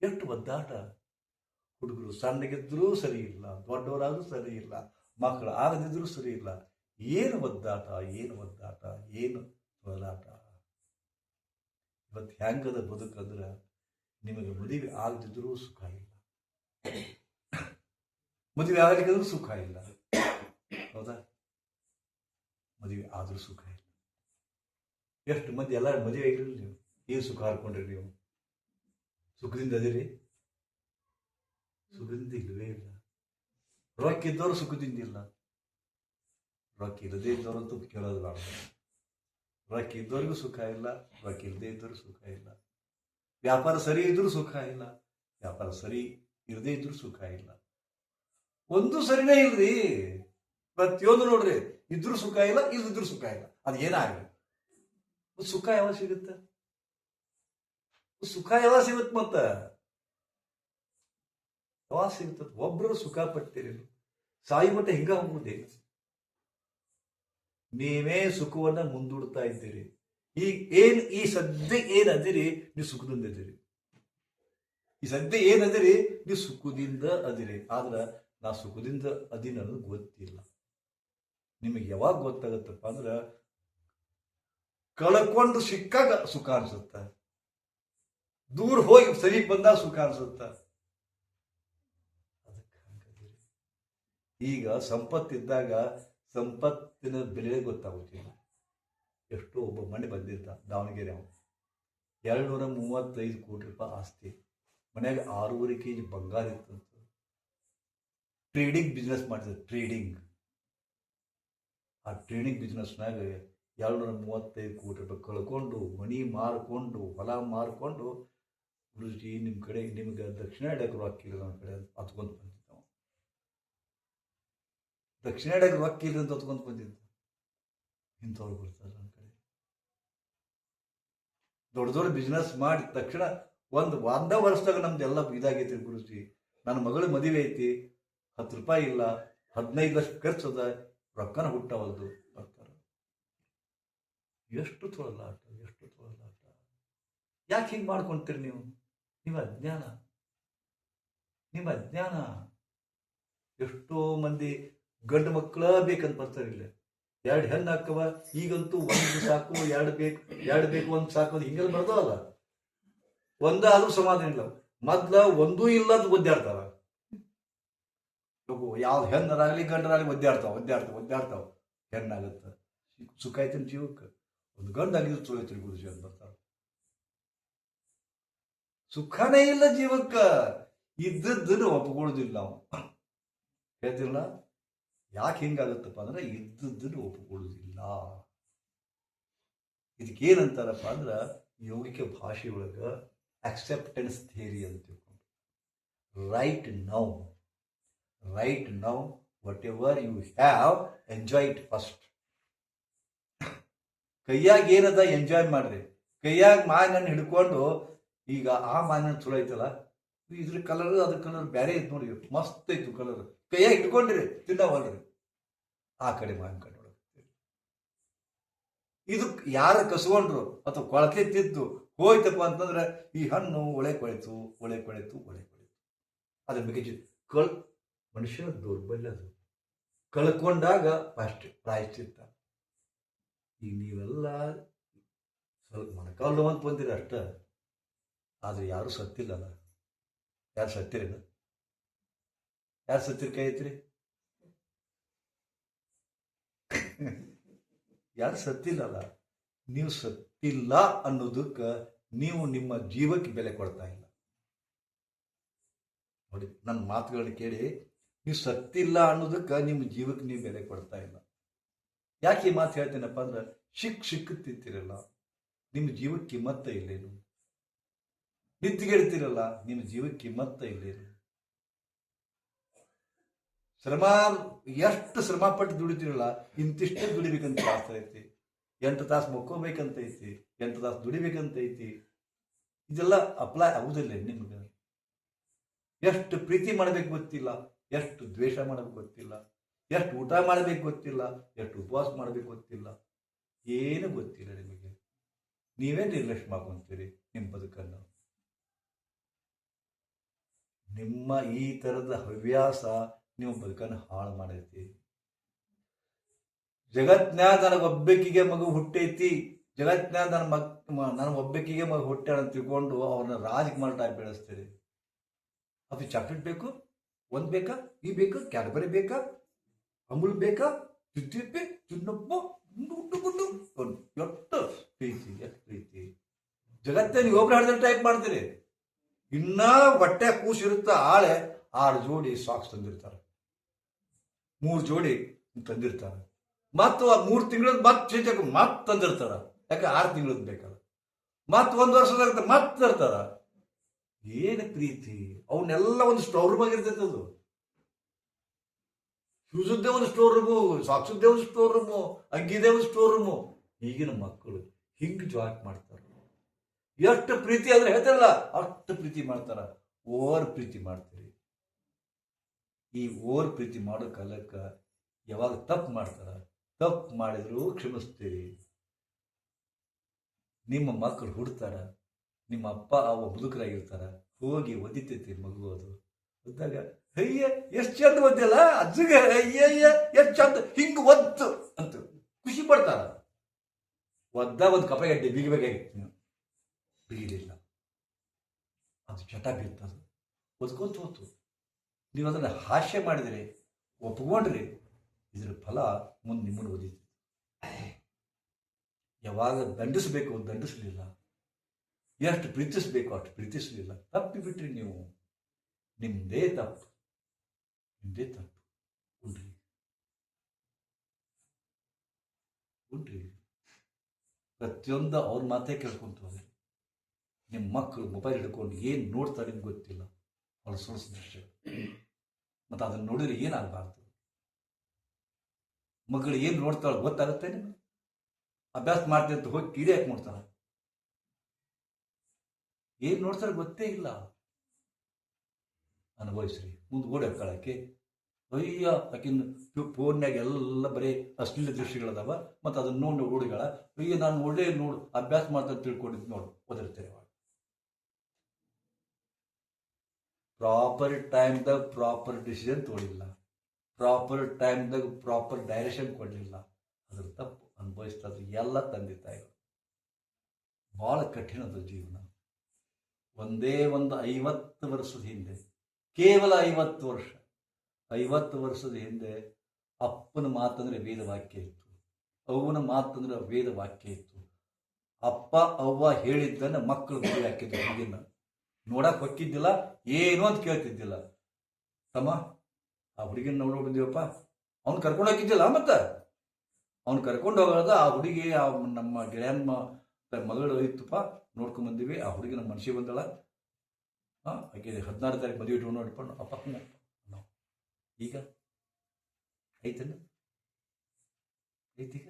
ಎಷ್ಟು ಒದ್ದಾಟ. ಹುಡುಗರು ಸಣ್ಣಗಿದ್ರೂ ಸರಿ ಇಲ್ಲ, ದೊಡ್ಡವರಾದ್ರೂ ಸರಿ ಇಲ್ಲ, ಮಕ್ಕಳು ಆಗದಿದ್ರೂ ಸರಿ ಇಲ್ಲ. ಏನು ಒದ್ದಾಟ, ಏನು ಒದ್ದಾಟ, ಏನು ಹೋರಾಟ. ಇವತ್ತು ಹೆಂಗದ ಬದುಕಂದ್ರೆ ನಿಮಗೆ ಮದುವೆ ಆಗದಿದ್ರೂ ಸುಖ ಇಲ್ಲ, ಮದುವೆ ಆಗಲಿಕ್ಕಾದ್ರೂ ಸುಖ ಇಲ್ಲ. ಹೌದಾ? ಮದುವೆ ಆದ್ರೂ ಸುಖ ಇಲ್ಲ. ಎಷ್ಟು ಮಂದಿ ಎಲ್ಲ ಮದುವೆ ಆಗಿರಲಿ, ನೀವು ಏನು ಸುಖ ಹಾರ್ಕೊಂಡ್ರಿ? ನೀವು ಸುಖದಿಂದ ಅದಿರಿ? ಸುಖದಿಂದ ಇಲ್ಲವೇ ಇಲ್ಲ. ರೊಕ್ಕ ಇದ್ದವರು ಸುಖದಿಂದ ಇಲ್ಲ, ರೊಕ್ಕ ಇಲ್ಲದೇ ಇದ್ದವರಂತೂ ಕೇಳೋದು ಬೇಡ. ರೊಕ್ಕ ಇದ್ದವ್ರಿಗೂ ಸುಖ ಇಲ್ಲ, ರೊಕ್ಕ ಇಲ್ಲದೇ ಇದ್ದವ್ರು ಸುಖ ಇಲ್ಲ. ವ್ಯಾಪಾರ ಸರಿ ಇದ್ರೂ ಸುಖ ಇಲ್ಲ, ವ್ಯಾಪಾರ ಸರಿ ಇರದೇ ಇದ್ರೂ ಸುಖ ಇಲ್ಲ. ಒಂದು ಸರಿನೇ ಇಲ್ರಿ, ಪ್ರತಿಯೊಂದು ನೋಡ್ರಿ, ಇದ್ರೂ ಸುಖ ಇಲ್ಲ, ಇಲ್ದಿದ್ರು ಸುಖ ಇಲ್ಲ. ಅದು ಏನಾಗಲಿ, ಸುಖ ಯಾವಾಗ ಸಿಗುತ್ತೆ? ಸುಖ ಯಾವಾಗ ಸಿಗುತ್ತೆ? ಮತ್ತ ಯಾವಾಗ ಸಿಗುತ್ತ? ಒಬ್ರು ಸುಖ ಪಡ್ತೀರಿ, ಸಾಯಿ ಮಟ್ಟ ಹಿಂಗ ಹೋಗುದೇ. ನೀವೇ ಸುಖವನ್ನ ಮುಂದೂಡ್ತಾ ಇದ್ದೀರಿ. ಈಗ ಈ ಸದ್ಯ ಏನ್ ಅದಿರಿ, ನೀವು ಸುಖದಿಂದ ಅದಿರಿ. ಈ ಸದ್ಯ ಏನ್ ಅದಿರಿ, ನೀವು ಸುಖದಿಂದ ಅದಿರಿ. ಆದ್ರ ನಾ ಸುಖದಿಂದ ಅದಿನ ಅನ್ನೋದು ಗೊತ್ತಿಲ್ಲ. ನಿಮಗೆ ಯಾವಾಗ ಗೊತ್ತಾಗತ್ತಪ್ಪ ಅಂದ್ರ ಕಳ್ಕೊಂಡು ಸಿಕ್ಕಾಗ ಸುಖ ಅನ್ಸುತ್ತ, ದೂರ ಹೋಗಿ ಸರಿ ಬಂದಾಗ ಸುಖ ಅನ್ಸುತ್ತ. ಈಗ ಸಂಪತ್ತಿದ್ದಾಗ ಸಂಪತ್ತಿನ ಬೆಲೆ ಗೊತ್ತಾಗುತ್ತಿಲ್ಲ. ಎಷ್ಟೋ ಒಬ್ಬ ಮನೆ ಬಂದಿದ್ದ ದಾವಣಗೆರೆ, ಅವನು 235 ಕೋಟಿ ರೂಪಾಯಿ ಆಸ್ತಿ, ಮನ್ಯಾಗ 6.5 kg ಬಂಗಾರ ಇತ್ತಂತ. ಟ್ರೇಡಿಂಗ್ ಬಿಸ್ನೆಸ್ ಮಾಡಿದ, ಟ್ರೇಡಿಂಗ್. ಆ ಟ್ರೇಡಿಂಗ್ ಬಿಸ್ನೆಸ್ನಾಗ 235 ಕೋಟಿ ರೂಪಾಯಿ ಕಳ್ಕೊಂಡು, ಮನಿ ಮಾರ್ಕೊಂಡು, ಹೊಲ ಮಾರ್ಕೊಂಡು, ಗುರುಜಿ ನಿಮ್ಮ ಕಡೆ ನಿಮ್ಗೆ ದಕ್ಷಿಣ ಇಡಕ್ಕೆ ರೊಕ್ಕ ಇಲ್ಲ ನಮ್ಮ ಕಡೆ ಹತ್ಕೊಂತ ಬಂದಿದ್ದ. ದಕ್ಷಿಣ ಇಡಕ್ಕೆ ರೊಕ್ಕ ಇಲ್ಲ ಅಂತ ಹತ್ಕೊಂತ ಬಂದಿದ್ದ. ಇಂಥವ್ರು ಬರ್ತಾರೆ ನಮ್ಮ ಕಡೆ. ದೊಡ್ಡ ದೊಡ್ಡ ಬಿಸ್ನೆಸ್ ಮಾಡಿ ತಕ್ಷಣ ಒಂದ್ ವರ್ಷದಾಗ ನಮ್ದು ಎಲ್ಲ ಇದಾಗೈತಿ ಗುರುಜಿ, ನನ್ನ ಮಗಳ ಮದುವೆ ಐತಿ, 10 ರೂಪಾಯಿ ಇಲ್ಲ, 15 ಲಕ್ಷ ಖರ್ಚದ, ರೊಕ್ಕನ ಹುಟ್ಟವಲ್ದು ಬರ್ತಾರೆ. ಎಷ್ಟು ತೊಳಲಾಟ, ಎಷ್ಟು ತೊಳಲಾಟ. ಯಾಕೆ ಹಿಂಗೆ ಮಾಡ್ಕೊಂತೀರಿ ನೀವು? ನಿಮ್ಮ ಅಜ್ಞಾನ, ನಿಮ್ಮ ಅಜ್ಞಾನ. ಎಷ್ಟೋ ಮಂದಿ ಗಂಡು ಮಕ್ಕಳ ಬೇಕಂತ ಬರ್ತಾರೆ. ಇಲ್ಲ 2 ಹೆಣ್ಣು ಹಾಕವ, ಈಗಂತೂ 1 ಸಾಕು, 2 ಬೇಕು, 2 ಬೇಕು 1 ಸಾಕು, ಹಿಂಗೆಲ್ಲ ಬರ್ದವಲ್ಲ. ಒಂದಾದ್ರೂ ಸಮಾಧಾನ ಇಲ್ಲ. ಮೊದ್ಲ ಒಂದೂ ಇಲ್ಲ ಅಂತ ಒದ್ದಾಡ್ತಾರ. ಯಾವ್ದು ಹೆಣ್ಣರಾಗ್ಲಿ ಗಂಡರಾಗ್ಲಿ ಒದ್ದಾಡ್ತಾವ. ಹೆಣ್ಣಾಗತ್ತ, ಸುಖ ಐತಿನ ಜೀವಕ್ಕೆ. ಒಂದು ಗಂಡಾಗಿದ್ದು ಚಲೋ ಐತ್ರಿ ಗುರುಜಿ ಅಂತ ಬರ್ತಾರ. ಸುಖನೇ ಇಲ್ಲ ಜೀವಕ್ಕ. ಇದ್ದದ್ದನ್ನು ಒಪ್ಕೊಳ್ಳೋದಿಲ್ಲ ನಾವು. ಹೇಳ್ತಿಲ್ಲ ಯಾಕೆ ಹಿಂಗಾಗತ್ತಪ್ಪ ಅಂದ್ರೆ ಇದ್ದದ್ದನ್ನು ಒಪ್ಕೊಳ್ಳೋದಿಲ್ಲ. ಇದಕ್ಕೇನಂತಾರಪ್ಪ ಅಂದ್ರ ಯೋಗಿಕ ಭಾಷೆ ಒಳಗ ಅಕ್ಸೆಪ್ಟೆನ್ಸ್ ಥಿಯರಿ ಅಂತ ತಿಳ್ಕೊಂಡು, right now whatever you have, enjoy it first. ಕೈಯಾಗ ಏನದ ಎಂಜಾಯ್ ಮಾಡ್ರಿ. ಕೈಯಾಗ ಮಾವಿನ ಹಿಡ್ಕೊಂಡು, ಈಗ ಆ ಮಾವಿನ ಚಲೋ ಐತಲ್ಲ, ಇದ್ರ ಕಲರ್ ಅದ್ರ ಕಲರ್ ಬೇರೆ ಐತೆ ನೋಡಿ, ಮಸ್ತ್ ಐತು ಕಲರ್, ಕೈಯಾಗ ಹಿಡ್ಕೊಂಡ್ರಿ ತಿನ್ನವಲ್ರಿ. ಆ ಕಡೆ ಮಾವಿನ ಕಡೆ ಇದು ಯಾರ ಕಸ್ಕೊಂಡ್ರು ಅಥವಾ ಕೊಳಕೆ ತಿದ್ದು ಹೋಯ್ತಪ್ಪ ಅಂತಂದ್ರೆ ಈ ಹಣ್ಣು ಒಳೆ ಕೊಳೆತು. ಅದ್ರ ಬಗ್ಗೆ ಮನುಷ್ಯನ ದೌರ್ಬಲ್ಯ ಅದು. ಕಳ್ಕೊಂಡಾಗ ಫಸ್ಟ್ ಪ್ರಾಯಶ್ಚಿತ್ತ. ಈಗ ನೀವೆಲ್ಲ ಸ್ವಲ್ಪ ಮೊಣಕಾಲು ಅಂತ ಬಂದಿರ ಅಷ್ಟ, ಆದ್ರೆ ಯಾರು ಸತ್ತಿಲ್ಲಲ್ಲ. ಯಾರು ಸತ್ತಿರಿಲ್ಲ? ಯಾರು ಸತ್ತಿರ ಕೈ ಐತ್ರಿ? ಯಾರು ಸತ್ತಿಲ್ಲಲ್ಲ. ನೀವು ಸತ್ತಿಲ್ಲ ಅನ್ನೋದಕ್ಕೆ ನೀವು ನಿಮ್ಮ ಜೀವಕ್ಕೆ ಬೆಲೆ ಕೊಡ್ತಾ ಇಲ್ಲ. ನೋಡಿ, ನನ್ನ ಮಾತುಗಳನ್ನ ಕೇಳಿ ನೀವು ಸತ್ತಿಲ್ಲ ಅನ್ನೋದಕ್ಕೆ ನಿಮ್ಮ ಜೀವಕ್ಕೆ ನೀವು ಬೆಲೆ ಕೊಡ್ತಾ ಇಲ್ಲ. ಯಾಕೆ ಈ ಮಾತು ಹೇಳ್ತೇನಪ್ಪ ಅಂದ್ರೆ ಸಿಕ್ಕುತ್ತಿರ್ತಿರಲ್ಲ, ನಿಮ್ಮ ಜೀವಕ್ಕೆ ಕಿಮ್ಮತ್ತ ಇಲ್ಲೇನು? ನಿದ್ದಿಗೆಡ್ತಿರಲ್ಲ, ನಿಮ್ಮ ಜೀವಕ್ಕೆ ಕಿಮ್ಮತ್ತ ಇಲ್ಲೇನು? ಶ್ರಮ ಎಷ್ಟು ಶ್ರಮ ಪಟ್ಟು ದುಡಿತಿರಲ್ಲ, ಇಂತಿಷ್ಟೇ ದುಡಿಬೇಕಂತ ಆಸೆ ಐತಿ. 8 ತಾಸು ಮಕ್ಕೋಬೇಕಂತ ಐತಿ, 8 ತಾಸು ದುಡಿಬೇಕಂತ ಐತಿ. ಇದೆಲ್ಲ ಅಪ್ಲೈ ಆಗುದಿಲ್ಲ ನಿಮ್ಗೆ. ಎಷ್ಟು ಪ್ರೀತಿ ಮಾಡಬೇಕು ಗೊತ್ತಿಲ್ಲ, ಎಷ್ಟು ದ್ವೇಷ ಮಾಡಬೇಕು ಗೊತ್ತಿಲ್ಲ, ಎಷ್ಟು ಊಟ ಮಾಡಬೇಕು ಗೊತ್ತಿಲ್ಲ, ಎಷ್ಟು ಉಪವಾಸ ಮಾಡಬೇಕು ಗೊತ್ತಿಲ್ಲ, ಏನು ಗೊತ್ತಿಲ್ಲ ನಿಮಗೆ. ನೀವೇ ನಿರ್ಲಕ್ಷ್ಯ ಮಾಡ್ಕೊಂತೀರಿ ನಿಮ್ಮ ಬದುಕನ್ನು. ನಿಮ್ಮ ಈ ತರದ ಹವ್ಯಾಸ ನಿಮ್ಮ ಬದುಕನ್ನು ಹಾಳು ಮಾಡೈತಿ. ಜಗತ್ನ್ಯಾಗ ನನಗೊಬ್ಬಕಿಗೆ ಮಗು ಹುಟ್ಟೈತಿ, ಜಗತ್ನ್ಯಾಗ ನನ್ನ ಒಬ್ಬಕಿಗೆ ಮಗು ಹುಟ್ಟ್ಯಾಳ ಅಂತ ತಿಳ್ಕೊಂಡು ಅವ್ರನ್ನ ರಾಜಕುಮಾರ ಟೈಪ್ ಬೆಳೆಸ್ತೀರಿ. ಅದು ಚಾಕ್ಲೇಟ್ ಬೇಕು, ಒಂದ್ ಬೇಕಾ, ಈ ಬೇಕು, ಕ್ಯಾಡ್ಬರಿ ಬೇಕಾ, ಅಮೂಲ್ ಬೇಕಾ, ತಿಪ್ಪೆ ಚಿನ್ನಪ್ಪ ಗುಂಡು ಎಷ್ಟು ಪ್ರೀತಿ, ಎಷ್ಟು ಪ್ರೀತಿ. ಜಗತ್ತೇ ನೀವು ಒಬ್ರು ಹಿಡಿದ್ರೆ ಟೈಪ್ ಮಾಡ್ತೀರಿ. ಇನ್ನ ಹೊಟ್ಟೆ ಕೂಸಿರುತ್ತ ಆಳೆ 6 ಜೋಡಿ ಸಾಕ್ಸ್ ತಂದಿರ್ತಾರೆ, 3 ಜೋಡಿ ತಂದಿರ್ತಾರೆ, ಮತ್ತು 3 ತಿಂಗಳದ ಮತ್ ತಂದಿರ್ತಾರ. ಯಾಕೆ 6 ತಿಂಗಳದ್ ಬೇಕಲ್ಲ, ಮತ್ 1 ವರ್ಷದಾಗ ಮತ್ ತರ್ತಾರ. ಏನು ಪ್ರೀತಿ! ಅವನ್ನೆಲ್ಲ ಒಂದು ಸ್ಟೋರ್ ರೂಮ್ ಆಗಿರ್ತೈತೆ. ಅದು ಶೂಸದ್ದೇ ಒಂದು ಸ್ಟೋರ್ ರೂಮು, ಸಾಕ್ಸದ್ದೇ ಒಂದು ಸ್ಟೋರ್ ರೂಮು, ಅಂಗಿದೇ ಒಂದು ಸ್ಟೋರ್ ರೂಮು. ಈಗಿನ ಮಕ್ಕಳು ಹಿಂಗ್ ಜಾಯಿಂಟ್ ಮಾಡ್ತಾರೆ. ಎಷ್ಟು ಪ್ರೀತಿ ಅಂದ್ರೆ ಹೇಳ್ತಾರಲ್ಲ, ಅಷ್ಟು ಪ್ರೀತಿ ಮಾಡ್ತಾರ. ಓವರ್ ಪ್ರೀತಿ ಮಾಡ್ತೀರಿ. ಈ ಓವರ್ ಪ್ರೀತಿ ಮಾಡೋ ಕಾಲಕ್ಕ ಯಾವಾಗ ತಪ್ಪು ಮಾಡ್ತಾರ, ತಪ್ಪು ಮಾಡಿದ್ರು ಕ್ಷಮಿಸ್ತೀರಿ. ನಿಮ್ಮ ಮಕ್ಕಳು ಹುಡ್ತಾರ, ನಿಮ್ಮ ಅಪ್ಪ ಅವ ಮುದುಕರಾಗಿರ್ತಾರ, ಹೋಗಿ ಒದಿತೈತಿ ಮಗು. ಅದು ಒದ್ದಾಗ ಅಯ್ಯ ಎಷ್ಟು ಚಂದ ಒದ್ದಲ್ಲ ಅಜ್ಜಗ, ಅಯ್ಯಯ್ಯ ಎಷ್ಟು ಚಂದ ಹಿಂಗ ಒದ್ದು ಅಂತ ಖುಷಿ ಪಡ್ತಾರ. ಒದ್ದಾಗ ಒಂದು ಕಪಗಡ್ಡೆ ಬಿಗಿಬೇಕಾಗಿತ್ತು, ಬಿಗಿಲಿಲ್ಲ, ಅದು ಚಟ ಬೀರ್ತದ, ಒದ್ಕೊಂತ ಹೋತು. ನೀವು ಅದನ್ನ ಹಾಸ್ಯ ಮಾಡಿದ್ರಿ, ಒಪ್ಕೊಂಡ್ರಿ, ಇದ್ರ ಫಲ ಮುಂದೆ ನಿಮ್ಮನ್ನು ಓದಿತ್ತು. ಯಾವಾಗ ದಂಡಿಸ್ಬೇಕು ದಂಡಿಸ್ಲಿಲ್ಲ, ಎಷ್ಟು ಪ್ರೀತಿಸ್ಬೇಕು ಅಷ್ಟು ಪ್ರೀತಿಸ್ಲಿಲ್ಲ. ತಪ್ಪಿ ಬಿಟ್ರಿ ನೀವು. ನಿಮ್ದೇ ತಪ್ಪು, ನಿಮ್ದೇ ತಪ್ಪು. ಉಂಡ್ರಿ ಪ್ರತಿಯೊಂದು ಅವ್ರ ಮಾತೇ ಕೇಳ್ಕೊಂತ ಹೋದ್ರಿ. ನಿಮ್ಮ ಮಕ್ಕಳು ಮೊಬೈಲ್ ಹಿಡ್ಕೊಂಡು ಏನು ನೋಡ್ತಾರೆ ನಿಮ್ಗೆ ಗೊತ್ತಿಲ್ಲ. ಅವ್ರ ಸೊರಸ ದೃಶ್ಯ ಮತ್ತು ಅದನ್ನು ನೋಡಿದ್ರೆ ಏನಾಗಬಾರ್ದು. ಮಗಳು ಏನು ನೋಡ್ತಾಳೆ ಗೊತ್ತಾಗುತ್ತೆ ನಿಮ್ಗೆ? ಅಭ್ಯಾಸ ಮಾಡ್ತೀನಿ ಅಂತ ಹೋಗಿ ಕಿಡಿ ಹಾಕಿ ನೋಡ್ತಾಳೆ. ಏನು ನೋಡ್ತಾರೆ ಗೊತ್ತೇ ಇಲ್ಲ. ಅನುಭವಿಸ್ರಿ. ಮುಂದೆ ಓಡಿ ಹಾಕಾಳಕ್ಕೆ ಅಯ್ಯ ಆಕಿನ ಫೋನ್ಯಾಗ ಎಲ್ಲ ಬರೀ ಅಶ್ಲೀಲ ದೃಶ್ಯಗಳದಾವ, ಮತ್ತು ಅದನ್ನ ನೋಡಿ ಓಡಿಗಳ ಅಯ್ಯ ನಾನು ಒಳ್ಳೆ ನೋಡು ಅಭ್ಯಾಸ ಮಾಡ್ತಾ ತಿಳ್ಕೊಂಡಿದ್ದು ನೋಡು ಓದಿರ್ತೇವೆ. ಪ್ರಾಪರ್ ಟೈಮ್ದಾಗ ಪ್ರಾಪರ್ ಡಿಸಿಷನ್ ತಗೊಳ್ಳಿಲ್ಲ, ಪ್ರಾಪರ್ ಟೈಮ್ದಾಗ ಪ್ರಾಪರ್ ಡೈರೆಕ್ಷನ್ ಕೊಡಲಿಲ್ಲ. ಅದ್ರ ತಪ್ಪು ಅನುಭವಿಸ್ತದ ಎಲ್ಲ ತಂದೆ ತಾಯಿಗಳು. ಬಹಳ ಕಠಿಣದ ಜೀವನ. ಒಂದೇ ಒಂದು 50 ವರ್ಷದ ಹಿಂದೆ, ಕೇವಲ 50 ವರ್ಷದ ಹಿಂದೆ ಅಪ್ಪನ ಮಾತಂದ್ರೆ ವೇದ ವಾಕ್ಯ ಇತ್ತು, ಅವ್ವನ ಮಾತಂದ್ರೆ ವೇದ ವಾಕ್ಯ ಇತ್ತು. ಅಪ್ಪ ಅವ್ವ ಹೇಳಿದ್ದನ್ನ ಮಕ್ಕಳು ಬಳಿ ಹಾಕಿದ್ರು. ಈಗಿನ ನೋಡಕ್ ಹೊಕ್ಕಿದ್ದಿಲ್ಲ, ಏನು ಅಂತ ಕೇಳ್ತಿದ್ದಿಲ್ಲ. ತಮ್ಮ ಆ ಹುಡುಗಿನ ನೋಡೋ ಬಂದೀವಪ್ಪ, ಅವ್ನು ಕರ್ಕೊಂಡು ಹೋಗಿದ್ದಿಲ್ಲ. ಮತ್ತೆ ಅವ್ನು ಕರ್ಕೊಂಡು ಹೋಗೋದ ಆ ಹುಡುಗಿ ನಮ್ಮ ಗೆಳೆಯನ ಮಗಳು ಇತ್ತಪ್ಪ, ನೋಡ್ಕೊಂಡ್ ಬಂದೀವಿ. ಆ ಹುಡುಗಿ ನಮ್ಮ ಮನುಷ್ಯ ಬಂದಳ, ಆಕೆ 16 ತಾರೀಕು ಮದುವೆ ಇಟ್ಟು ನೋಡ್ಕೊಂಡು ಅಪ್ಪ ನಾವು ಈಗ ಐತನ ಐತೀಗ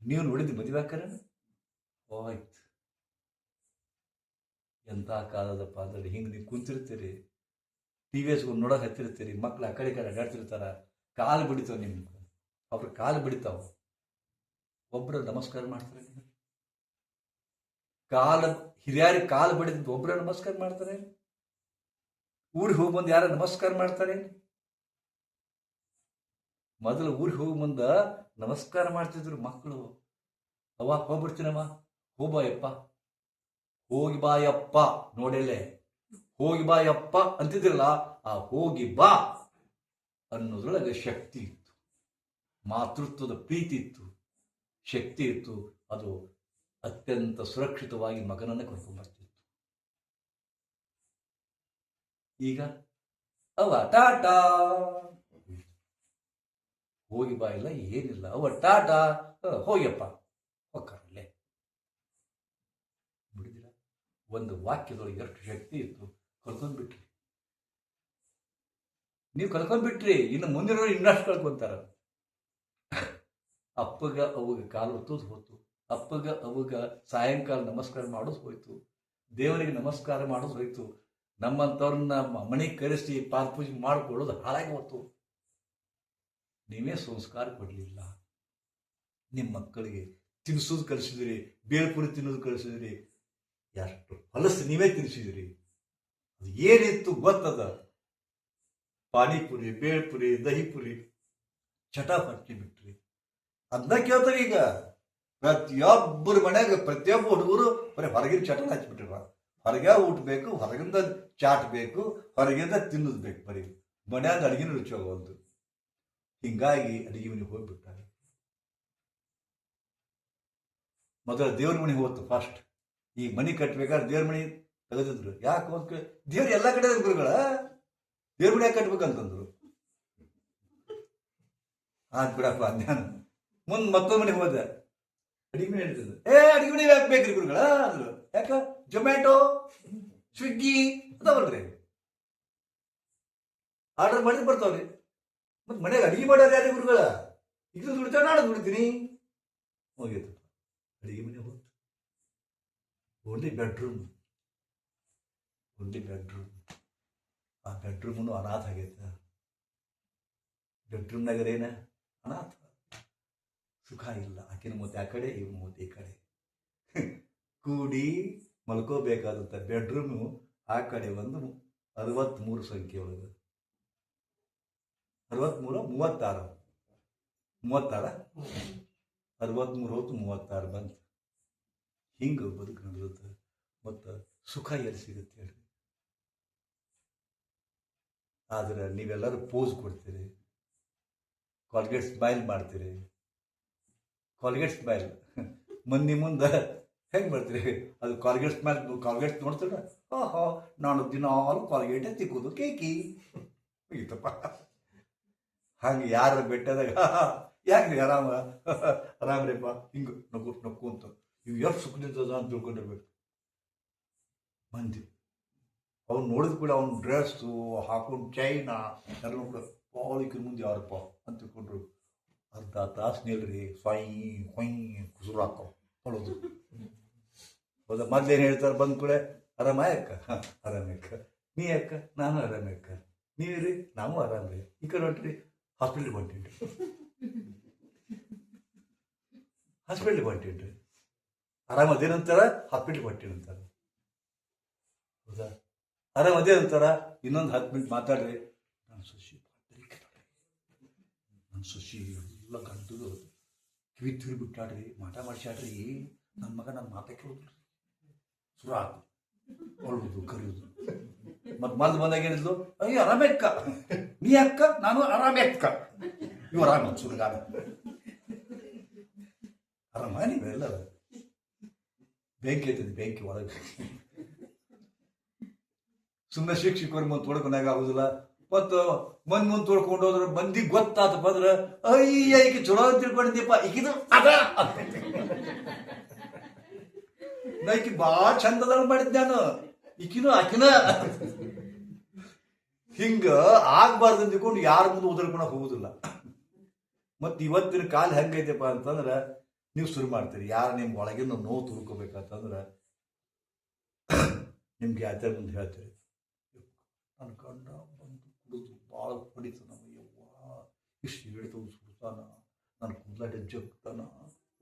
ನೀವು ನೋಡಿದ್ದು ಮದುವೆ ಹಾಕಾರ ಹೋಯ್ತು. ಎಂಥ ಕಾಲದಪ್ಪ ಅಂದ್ರೆ ಹಿಂಗೆ ನೀವು ಕುಂತಿರ್ತೀರಿ, TVS ನೋಡೋಕೆ ಹತ್ತಿರ್ತೀರಿ, ಮಕ್ಳು ಆ ಕಡೆ ಅಡ್ಡಾಡ್ತಿರ್ತಾರ, ಕಾಲು ಬಿಡಿತಾವ ನಿಮ್ಗೆ, ಅವ್ರ ಕಾಲು ಬಿಡಿತಾವ. ಒಬ್ಬರು ನಮಸ್ಕಾರ ಮಾಡ್ತಾರೆ, ಹಿರಿಯರಿಗೆ ಕಾಲು ಬಡಿದ ಒಬ್ಬರ ನಮಸ್ಕಾರ ಮಾಡ್ತಾರೆ. ಊರಿಗೆ ಹೋಗಿ ಬಂದು ಯಾರ ನಮಸ್ಕಾರ ಮಾಡ್ತಾರೆ? ಮೊದಲು ಊರಿಗೆ ಹೋಗಿ ಮುಂದ ನಮಸ್ಕಾರ ಮಾಡ್ತಿದ್ರು ಮಕ್ಕಳು. ಅವ್ವ ಹೋಗ್ಬಿಡ್ತೀನಮ್ಮ, ಹೋಗ್ಬಾಯಪ್ಪ, ಹೋಗಿ ಬಾಯಪ್ಪ, ನೋಡೆಲೆ ಹೋಗಿ ಬಾಯಪ್ಪ ಅಂತಿದ್ರಲ್ಲ, ಆ ಹೋಗಿ ಬಾ ಅನ್ನೋದ್ರೊಳಗೆ ಶಕ್ತಿ ಇತ್ತು, ಮಾತೃತ್ವದ ಪ್ರೀತಿ ಇತ್ತು, ಶಕ್ತಿ ಇತ್ತು. ಅದು ಅತ್ಯಂತ ಸುರಕ್ಷಿತವಾಗಿ ಮಗನನ್ನು ಕರ್ಕೊಂಡ್ಬರ್ತಿತ್ತು. ಈಗ ಅವ ಟಾಟಾ ಹೋಗಿ ಬಾ ಇಲ್ಲ ಏನಿಲ್ಲ, ಅವ ಟಾಟಾ ಹೋಗ್ಯಪ್ಪ ಹೊಕ್ಕರಲ್ಲೇ. ಬಿಡಿದಿರ ಒಂದು ವಾಕ್ಯದೊಳಗೆ ಎಷ್ಟು ಶಕ್ತಿ ಇತ್ತು, ಕಲ್ಕೊಂಡ್ಬಿಟ್ರಿ. ನೀವು ಕಲ್ಕೊಂಡ್ಬಿಟ್ರಿ, ಇನ್ನು ಮುಂದಿನವರು ಇನ್ನಷ್ಟು ಕಳ್ಕೊಂತಾರ. ಅಪ್ಪಗ ಅವಾಗ ಕಾಲು ಹೊತ್ತೋದು ಹೋಯ್ತು, ಅಪ್ಪಗ ಅವಾಗ ಸಾಯಂಕಾಲ ನಮಸ್ಕಾರ ಮಾಡೋದು ಹೋಯ್ತು, ದೇವರಿಗೆ ನಮಸ್ಕಾರ ಮಾಡೋದು ಹೋಯ್ತು, ನಮ್ಮಂಥವ್ರನ್ನ ಮನೆಗೆ ಕರೆಸಿ ಪಾದಪೂಜೆ ಮಾಡಿಕೊಳ್ಳೋದು ಹಾಳಾಗಿ ಹೋಯ್ತು. ನೀವೇ ಸಂಸ್ಕಾರ ಕೊಡಲಿಲ್ಲ. ನಿಮ್ಮ ಮಕ್ಕಳಿಗೆ ತಿನ್ನಿಸೋದು ಕಲಿಸಿದಿರಿ, ಬೇಳ್ಪುರಿ ತಿನ್ನೋದು ಕಲಿಸಿದಿರಿ, ಎಷ್ಟು ಹೊಲಸು ನೀವೇ ತಿನ್ನಿಸಿದಿರಿ. ಅದು ಏನಿತ್ತು ಗೊತ್ತದ? ಪಾನಿಪುರಿ, ಬೇಳ್ಪುರಿ, ದಹಿಪುರಿ, ಚಟಾಪಟ್ಟಿ ಬಿಟ್ರಿ. ಅದನ್ನ ಕೇಳ್ತಾರೆ ಈಗ ಪ್ರತಿಯೊಬ್ಬರ ಮನೆಯಾಗ ಪ್ರತಿಯೊಬ್ಬ ಹುಡುಗರು ಬರೀ ಹೊರಗಿನ ಚಟ ಹಚ್ಬಿಟ್ಟಿರ. ಹೊರಗೆ ಊಟ ಬೇಕು, ಹೊರಗಿಂದ ಚಾಟ್ ಬೇಕು, ಹೊರಗಿಂದ ತಿನ್ನೋದು ಬೇಕು, ಬರೀ ಮನ್ಯಾಗ ಅಡುಗೆನೂ ರುಚಿ ಹೋಗೋದು. ಹಿಂಗಾಗಿ ಅಡುಗೆ ಮನೆಗೆ ಹೋಗ್ಬಿಟ್ಟಾರೆ. ಮೊದಲ ದೇವ್ರ ಮನೆಗೆ ಹೋಗ್ತು ಫಸ್ಟ್. ಈ ಮನೆ ಕಟ್ಬೇಕಾದ್ರೆ ದೇವ್ರ ಮನೆ ತೆಗೆದಿದ್ರು. ಯಾಕೆ ಅಂತ ದೇವ್ರು ಎಲ್ಲ ಕಡೆ ಗುರುಗಳ ದೇವ್ರ ಮನೆ ಕಟ್ಬೇಕಂತಂದ್ರು. ಆದ್ ಬಿಡಪ್ಪ ಅಜ್ಞಾನ. ಮುಂದೆ ಮತ್ತೊಂದು ಮನೆಗೆ ಹೋದ, ಅಡಿಗೆ ಮನೆ ಹೇಳ್ತಿದ್ರು. ಅಡಿಗೆ ಮನೆ ಯಾಕೆ ಬೇಕ್ರಿ ಗುರುಗಳ ಅಂದ್ರು. ಯಾಕ ಜೊಮ್ಯಾಟೊ, ಸ್ವಿಗ್ಗಿ ಅದಾವಲ್ರಿ, ಆರ್ಡರ್ ಮಾಡಿದ್ರೆ ಬರ್ತಾವ್ರಿ. ಮತ್ತೆ ಮನೆಗೆ ಅಡಿಗೆ ಮಾಡ್ಯಾರ ಯಾರು ಗುರುಗಳ? ಇದು ದುಡಿತಾವ, ನಾಳೆ ದುಡಿತೀನಿ. ಹೋಗಿತ್ತು ಅಡಿಗೆ ಮನೆ ಹೋಗ್ತು. Only bedroom, only bedroom. ಆ ಬೆಡ್ರೂಮನ್ನು ಅನಾಥ ಆಗೈತೆ. ಬೆಡ್ರೂಮ್ನಾಗರೇನ ಅನಾಥ, ಸುಖ ಇಲ್ಲ. ಆಕಿನ ಮೂತಿ ಆ ಕಡೆ, ಇವ್ ಮೂತಿ ಈ ಕಡೆ. ಕೂಡಿ ಮಲ್ಕೋಬೇಕಾದಂಥ ಬೆಡ್ರೂಮು ಆ ಕಡೆ ಒಂದು 63 ಸಂಖ್ಯೆ ಒಳಗೆ, 63, 36, 63 ಹೊತ್ತು 36 ಬಂತು. ಹಿಂಗೆ ಬದುಕು ನಡೆಯುತ್ತೆ. ಮತ್ತು ಸುಖ ಎಲ್ಲಿ ಸಿಗುತ್ತೆ ಹೇಳಿ? ಆದ್ರೆ ನೀವೆಲ್ಲರೂ ಪೋಸ್ ಕೊಡ್ತೀರಿ, ಕಾಲ್ಗೇಟ್ ಸ್ಮೈಲ್ ಮಾಡ್ತೀರಿ. ಕಾಲ್ಗೇಟ್ ಸ್ಮೈಲ್ ಮಂದಿ ಮುಂದೆ ಹೆಂಗೆ ಮಾಡ್ತೀರಿ? ಅದು ಕಾಲ್ಗೇಟ್ ಸ್ಮೈಲ್, ಕಾಲ್ಗೇಟ್ ನೋಡ್ತೀರ, ಓಹೋ ನಾನು ದಿನಾಲು ಕಾಲ್ಗೇಟೇ ತಿಕ್ಕೋದು ಕೇಕಿ ಮುಗಿತಪ್ಪ. ಹಂಗೆ ಯಾರ ಬೆಟ್ಟದಾಗ ಯಾಕೆ ಆರಾಮ್ರಿಪ್ಪ ಹಿಂಗೆ ನಕ್ಕು ಅಂತ ಇವು ಎಷ್ಟು ಸುಖದಿಂದ ಅಂತ ತಿಳ್ಕೊಂಡಿರ್ಬೇಕು ಮಂದಿ. ಅವ್ನು ನೋಡಿದ ಕೂಡ ಅವ್ನ ಡ್ರೆಸ್ಸು ಹಾಕೊಂಡು ಚೈನಾ ಎಲ್ಲ ಕೂಡ ಪಾಲಿಕ್ರ ಮುಂದೆ ಯಾರಪ್ಪ ಅಂತ ತಿಳ್ಕೊಂಡ್ರು. ಅರ್ಧ ತಾಸು ನಿಲ್ರಿ, ಸ್ವಯ್ ಹೊಯ್ ಕುಸುರು ಹಾಕೋ ನೋಡೋದು. ಹೌದಾ? ಮೊದ್ಲೇನು ಹೇಳ್ತಾರೆ ಬಂದ ಕೂಡ, ಆರಾಮ ಅಕ್ಕ? ಆರಾಮಕ್ಕ. ನೀ ಅಕ್ಕ? ನಾನು ಆರಾಮಕ್ಕ. ನೀವ್ರಿ? ನಾವು ಆರಾಮ್ರಿ. ಈ ಕಡೆ ಹೊಂಟ್ರಿ? ಹಾಸ್ಪಿಟ್ಲಿಗೆ ಹೊಂಟಿನ್ರಿ. ಹಾಸ್ಪಿಟ್ಲಿಗೆ ಹೊಂಟಿನ್ರಿ. ಆರಾಮದೇನಂತಾರ? ಹಾಸ್ಪಿಟ್ಲಿಗೆ ಹೊಂಟಿನಂತಾರ. ಹೌದಾ? ಆರಾಮದೇನಂತಾರ? ಇನ್ನೊಂದು 10 ಮಿನಿಟ್ ಮಾತಾಡ್ರಿ. ನನ್ನ ಸೊಸಿ ಎಲ್ಲ ಗಂಟು ಕಿವಿ ತಿರುಗಿಬಿಟ್ಟಾಡ್ರಿ, ಮಾಟ ಮಾಡಿಸಾಡ್ರಿ. ನನ್ನ ಮಗ ನನ್ನ ಮಾತಾ ಕೇಳೋದ್ರಿ, ಸುರ ಹಾಕು ಹೊಳ್ಬೋದು ಕರೆಯೋದು. ಮತ್ತು ಬಂದಾಗ ಏನಿದ್ಲು, ಅಯ್ಯೋ ಆರಾಮೇ ಅಕ್ಕ. ನೀ ಅಕ್ಕ? ನಾನು ಆರಾಮೇ ಅಕ್ಕ. ಇವು ಆರಾಮ ಸುರಗಾರ ಆರಾಮ. ನೀವೆಲ್ಲ ಬೆಂಕಿ ಐತದೆ, ಬೆಂಕಿ ಒಳಗೆ. ಸುಮ್ಮನೆ ಶಿಕ್ಷಕರು ಮುಂದೆ ತೊಡ್ಕೊಂಡಾಗ ಆಗುದಿಲ್ಲ. ಮತ್ತು ಮುಂದೆ ತೊಡ್ಕೊಂಡು ಹೋದ್ರೆ ಮಂದಿಗೆ ಗೊತ್ತಾತಪ್ಪ ಅಂದ್ರೆ, ಅಯ್ಯ ಈಕೆ ಚಲೋ ಅಂತ ತಿಳ್ಕೊಂಡಿದ್ದೀಪ್ಪ, ಈಗಿದು ಅದ ನೈಕಿ ಭಾಳ ಚಂದದಾಗ ಮಾಡಿದ್ದೆ ನಾನು, ಈಕಿನೂ ಆಕಿನ. ಹಿಂಗ ಆಗ್ಬಾರ್ದು ಅಂದ್ಕೊಂಡು ಯಾರ ಮುಂದೆ ಉದರ್ಕೊಳಕ್ ಹೋಗುದಿಲ್ಲ. ಮತ್ತು ಇವತ್ತಿನ ಕಾಲ ಹೆಂಗೈತೆಪ್ಪ ಅಂತಂದ್ರೆ, ನೀವು ಶುರು ಮಾಡ್ತೀರಿ ಯಾರು ನಿಮ್ಗೆ ಒಳಗಿನ ನೋವು ತುಳ್ಕೋಬೇಕಂತಂದ್ರೆ, ನಿಮ್ಗೆ ಯಾರ ಮುಂದೆ ಹೇಳ್ತೀರಿ, ನನ್ನ ಗಂಡ ಬಂದು ಕುಡಿದು ಭಾಳ ಹೊಡಿತು ನಮ್ಮ ಯವ್ವ, ಇಷ್ಟು ಹೇಳ್ತವು ಸುಡ್ತಾನ, ನನ್ನ ಕೂದಲಾಟ ಜಗ್ತಾನ,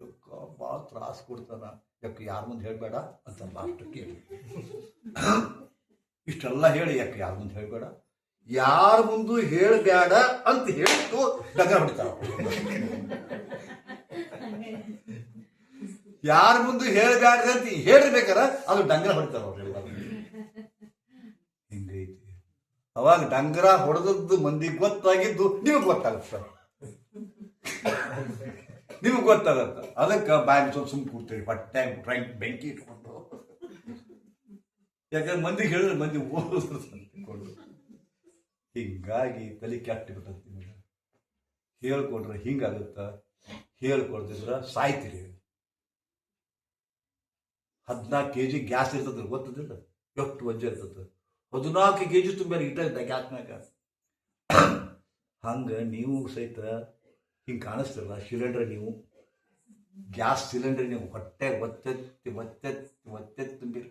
ಯಕ್ಕ ಭಾಳ ತ್ರಾಸ ಕೊಡ್ತಾನ, ಯಾಕೆ ಯಾರ ಮುಂದೆ ಹೇಳಬೇಡ ಅಂತ ಲಾಸ್ಟ್ ಕೇಳಿ. ಇಷ್ಟೆಲ್ಲ ಹೇಳಿ ಯಾಕೆ ಯಾರ ಮುಂದೆ ಹೇಳಬೇಡ, ಯಾರ ಮುಂದೆ ಹೇಳಬೇಡ ಅಂತ ಹೇಳಿಟ್ಟು ಡಂಗ ಹೊಡಿತಾರ. ಯಾರ ಮುಂದೆ ಹೇಳಬೇಡ್ರಿ ಅಂತ ಹೇಳಿರ್ಬೇಕಾರ ಅದು ಡಂಗರ ಹೊಡಿತಾರ ಅವ್ರೆಲ್ಲ. ಹಿಂಗೈತಿ. ಅವಾಗ ಡಂಗರ ಹೊಡೆದದ್ದು ಮಂದಿಗೆ ಗೊತ್ತಾಗಿದ್ದು ನಿಮಗೆ ಗೊತ್ತಾಗುತ್ತೆ, ನಿಮಗೆ ಗೊತ್ತಾಗತ್ತ. ಅದಕ್ಕೆ ಬಾಯಿ ಸುಮ್ ಕೂಡ್ತೀವಿ, ಹೊಟ್ಟೆ ಬೆಂಕಿ ಇಟ್ಕೊಂಡು. ಯಾಕಂದ್ರೆ ಮಂದಿಗೆ ಹೇಳಿದ್ರೆ ಮಂದಿ ಓದೋದು ಅಂದ್ಕೊಂಡು ಹಿಂಗಾಗಿ ತಲೆ ಕೆಟ್ಟು ಬಿಟ್ಟಂತ ನಿಮಗೆ. ಹೇಳ್ಕೊಡ್ರೆ ಹಿಂಗಾಗುತ್ತ, ಹೇಳ್ಕೊಡ್ತಿದ್ರ ಸಾಯ್ತೀರಿ. 14 kg ಗ್ಯಾಸ್ ಇರ್ತದ ಗೊತ್ತದಿಲ್ಲ, ಎಷ್ಟು ವಜ್ಜೆ ಇರ್ತದ. 14 kg ತುಂಬ ಇಟ್ಟ ಗ್ಯಾಸ್ನಾಗ. ಹಂಗೆ ನೀವು ಸಹಿತ ಹಿಂಗೆ ಕಾಣಿಸ್ತಿರಲ್ಲ ಸಿಲಿಂಡರ್, ನೀವು ಗ್ಯಾಸ್ ಸಿಲಿಂಡರ್ ನೀವು ಹೊಟ್ಟೆ ಒತ್ತೆತ್ತಿ ಒತ್ತೆತ್ತಿ ಒತ್ತೆತ್ತಿ ತುಂಬಿರಿ.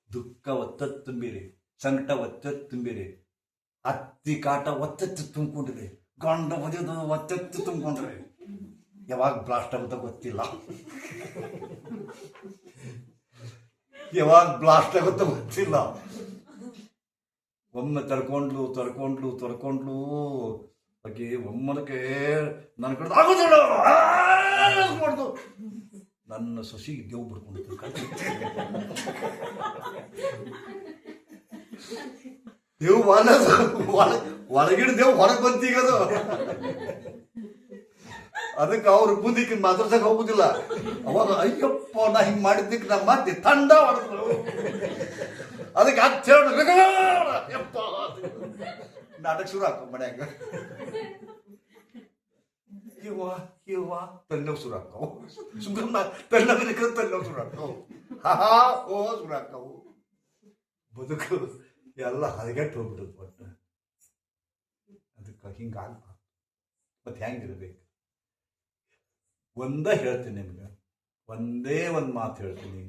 ದುಃಖ ಒತ್ತೆತ್ತಿ ತುಂಬಿರಿ, ಸಂಕಟ ಒತ್ತೆತ್ತಿ ತುಂಬಿರಿ, ಅತ್ತಿ ಕಾಟ ಒತ್ತೆತ್ತಿ ತುಂಬಿಕೊಂಡಿರಿ, ಗಂಡ ಹೊಡೆದು ಒತ್ತೆತ್ತಿ ತುಂಬಿಕೊಂಡ್ರಿ. ಯಾವಾಗ ಬ್ಲಾಸ್ಟ್ ಆಗುತ್ತ ಗೊತ್ತಿಲ್ಲ, ಯಾವಾಗ ಬ್ಲಾಸ್ಟ್ ಆಗುತ್ತ ಗೊತ್ತಿಲ್ಲ. ಒಮ್ಮೆ ತಡ್ಕೊಂಡ್ಲು ತಡ್ಕೊಂಡ್ಲು ತಡ್ಕೊಂಡ್ಲು ಆಕೆ ಒಮ್ಮನಕ್ಕೆ ನನ್ನ ಕಡೆ ಆಗೋದು ಮಾಡ್ದು ನನ್ನ ಸೊಸಿಗೆ ದೇವ್ ಬಿಡ್ಕೊಂಡಿತ್ತು. ದೇವ್ ಒಳಗಿಡ ದೇವ್ ಹೊರಗೆ ಬಂತೀಗದು. ಅದಕ್ಕೆ ಅವ್ರ ಮುಂದಕ್ಕೆ ಮಾತಾಡ್ಸಕ್ ಹೋಗುದಿಲ್ಲ. ಅವಾಗ ಅಯ್ಯಪ್ಪ ನಾ ಹಿಂಗ್ ಮಾಡಿದ್ದಕ್ಕೆ ನಮ್ಮ ಮತ್ತೆ ತಂಡ ಹೊಡೆದ್ರು. ಅದಕ್ಕೆ ಯಪ್ಪ ನಾಟಕ ಶುರು ಹಾಕೋ ಮನ್ಯಾಗ. ಇವ ತನ್ನವ್ ಶುರು ಹಾಕವು, ಸುಮ್ಮನೆ ತನ್ನವ್ ಶುರು ಹಾಕವು, ಓ ಶುರು ಹಾಕವು. ಬದುಕು ಎಲ್ಲ ಹದಗೆಟ್ಟು ಹೋಗ್ಬಿಡುದು. ಒಟ್ಟು ಅದಕ್ಕೆ ಹಿಂಗಾಗ್ಬಾರ್ದು. ಮತ್ತೆ ಹೆಂಗಿರ್ಬೇಕು? ಹೇಳ್ತೀನಿ ನಿಮ್ಗೆ, ಒಂದೇ ಒಂದು ಮಾತು ಹೇಳ್ತೀನಿ.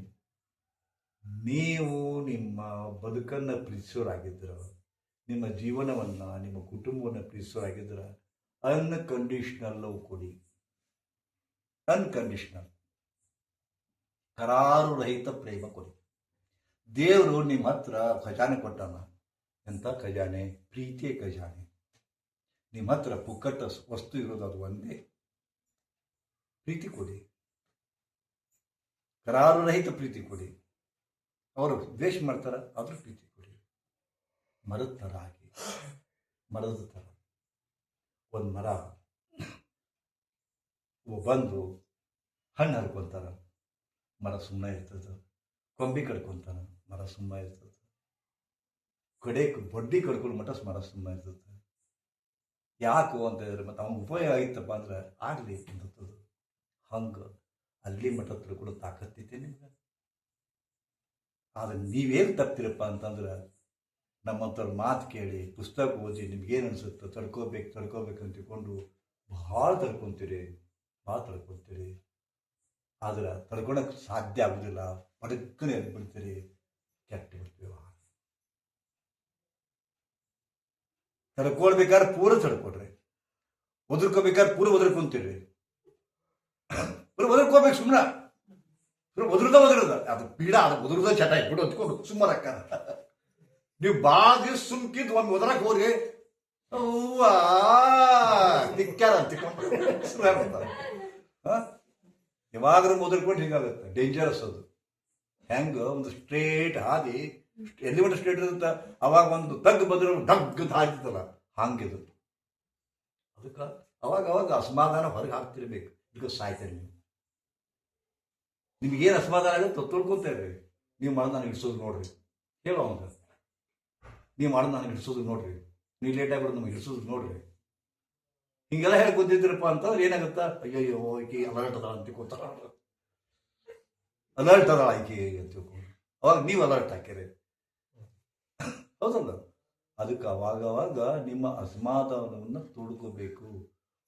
ನೀವು ನಿಮ್ಮ ಬದುಕನ್ನು ಪ್ರೀತಿಸೋರಾಗಿದ್ರ, ನಿಮ್ಮ ಜೀವನವನ್ನ ನಿಮ್ಮ ಕುಟುಂಬವನ್ನು ಪ್ರೀತಿಸೋರಾಗಿದ್ರ ಅನ್ಕಂಡೀಷನಲ್ ಲವ್ ಕೊಡಿ. ಅನ್ಕಂಡೀಷನಲ್ ಕರಾರು ರಹಿತ ಪ್ರೇಮ ಕೊಡಿ. ದೇವರು ನಿಮ್ಮ ಹತ್ರ ಖಜಾನೆ ಕೊಟ್ಟಾನ. ಎಂತ ಖಜಾನೆ? ಪ್ರೀತಿಯ ಖಜಾನೆ. ನಿಮ್ಮ ಹತ್ರ ಪುಕ್ಕಟ್ಟ ವಸ್ತು ಇರೋದು ಅದು ಒಂದೇ. ಪ್ರೀತಿ ಕೊಡಿ, ಕರಾರು ರಹಿತ ಪ್ರೀತಿ ಕೊಡಿ. ಅವರು ದ್ವೇಷ ಮಾಡ್ತಾರ, ಅದ್ರ ಪ್ರೀತಿ ಕೊಡಿ. ಮರದ ಥರ ಆಗಿ, ಮರದ ಥರ ಒಂದು ಮರ ಬಂದು ಹಣ್ಣು ಹರ್ಕೊಂತಾರ, ಮರ ಸುಮ್ಮನೆ ಇರ್ತದ. ಕೊಂಬಿ ಕಡ್ಕೊಂತಾನ, ಮರ ಸುಮ್ಮನೆ ಇರ್ತದ. ಬಡ್ಡಿ ಕಡ್ಕೊಂಡು ಮಟ್ಟ ಮರ ಸುಮ್ಮನೆ ಇರ್ತದೆ. ಯಾಕೋ ಅಂತ ಹೇಳಿದ್ರೆ ಮತ್ತೆ ಅವ್ನ ಉಪಯೋಗ ಆಗಿತ್ತಪ್ಪ ಅಂದ್ರೆ ಆಗಲಿ ಅಂತದ್ದು. ಹಂಗೆ ಅಲ್ಲಿ ಮಟ್ಟ ತಿಳ್ಕೊಳ್ಳೋ ತಾಕತ್ತೈತೆ ನಿಮ್ಗೆ. ಆದ್ರೆ ನೀವೇನು ತಪ್ತಿರಪ್ಪ ಅಂತಂದ್ರೆ ನಮ್ಮಂಥವ್ರ ಮಾತು ಕೇಳಿ ಪುಸ್ತಕ ಓದಿ ನಿಮ್ಗೇನು ಅನ್ಸುತ್ತೋ ತಡ್ಕೋಬೇಕು ಅಂತ ತಿಳ್ಕೊಂಡು ಭಾಳ ತಡ್ಕೊತೀರಿ. ಆದ್ರೆ ತಡ್ಕೊಳಕ್ಕೆ ಸಾಧ್ಯ ಆಗೋದಿಲ್ಲ. ಪಡಕ್ಕನೆ ಎದ್ಬಿಡ್ತೀರಿ, ಕೆಟ್ಟ ಬಿಡ್ತೀವಿ. ತಡ್ಕೊಳ್ಬೇಕಾದ್ರೆ ಪೂರ ತಡ್ಕೊಡ್ರಿ, ಒದರ್ಕೋಬೇಕಾದ್ರೆ ಪೂರ ಒದರ್ಕೊಂತೀರಿ. ಒದರ್ಕೋಬೇಕು ಸುಮ್ಮನೆ, ಒದರದ ಅದು ಪೀಡ, ಅದು ಒದರದ ಚಟ ಇಟ್ಬಿಟ್ಟು ಹೊತ್ಕೊಂಡು ಸುಮ್ಮನೆ ಅಕ್ಕ. ನೀವು ಭಾಳ ದಿವ್ಸ ಸುಮ್ಕಿದ್ದು ಒಮ್ಮೆ ಒದರಕ್ಕೆ ಹೋಗಿ ತಿಕ್ಕ್ಯಾರ ತಿಕ್ಕೊಂಡು ಯಾವಾಗ್ರೂ ಒದರ್ಕೊಂಡು ಹಿಂಗಾಗುತ್ತೆ. ಡೇಂಜರಸ್ ಅದು. ಹೆಂಗ ಒಂದು ಸ್ಟ್ರೇಟ್ ಹಾದಿ ಎಲ್ಲಿ ಮಟ್ಟ ಸ್ಟ್ರೇಟ್ ಇರುತ್ತೆ, ಅವಾಗ ಒಂದು ತಗ್ಗು ಬಂದ್ರೆ ಡಗ್ ಹಾಕ್ತಲ್ಲ, ಹಂಗಿದು. ಅದಕ್ಕೆ ಅವಾಗ ಅಸಮಾಧಾನ ಹೊರಗೆ ಹಾಕ್ತಿರ್ಬೇಕು. ಇದಕ್ಕೆ ಸಾಯ್ತಾರೆ ನೀವು. ನಿಮ್ಗೇನು ಅಸಮಾಧಾನ ಆಗುತ್ತೆ ತೊಳ್ಕೊತಾ ಇರ್ರಿ. ನೀವು ಮಾಡೋದು ನನಗೆ ಹಿಡಿಸೋದು ನೋಡ್ರಿ, ಹೇಳೋ ಅವಂಗ. ನೀವು ಮಾಡೋದು ನನಗೆ ಹಿಡಿಸೋದು ನೋಡ್ರಿ, ನೀವು ಲೇಟ್ ಆಗ್ಬಿಡೋದು ನಮಗೆ ಹಿಡಿಸೋದು ನೋಡ್ರಿ. ಹಿಂಗೆಲ್ಲ ಹೇಳಿ ಕೂತಿದ್ರಪ್ಪ ಅಂತಂದ್ರೆ ಏನಾಗುತ್ತಾ? ಅಯ್ಯಯ್ಯೋ ಈಕಿ ಅಲರ್ಟ್ ಅದ ಅಂತ ತಿಳ್ಕೊತಾರ, ಅಲರ್ಟ್ ಅದ ಆಯ್ಕೆ ಅಂತ ತಿಳ್ಕೊಂಡು ಅವಾಗ ನೀವು ಅಲರ್ಟ್ ಹಾಕಿರಿ. ಹೌದಲ್ಲ? ಅದಕ್ಕೆ ಅವಾಗ ನಿಮ್ಮ ಅಸಮಾಧಾನವನ್ನು ತೊಡ್ಕೋಬೇಕು.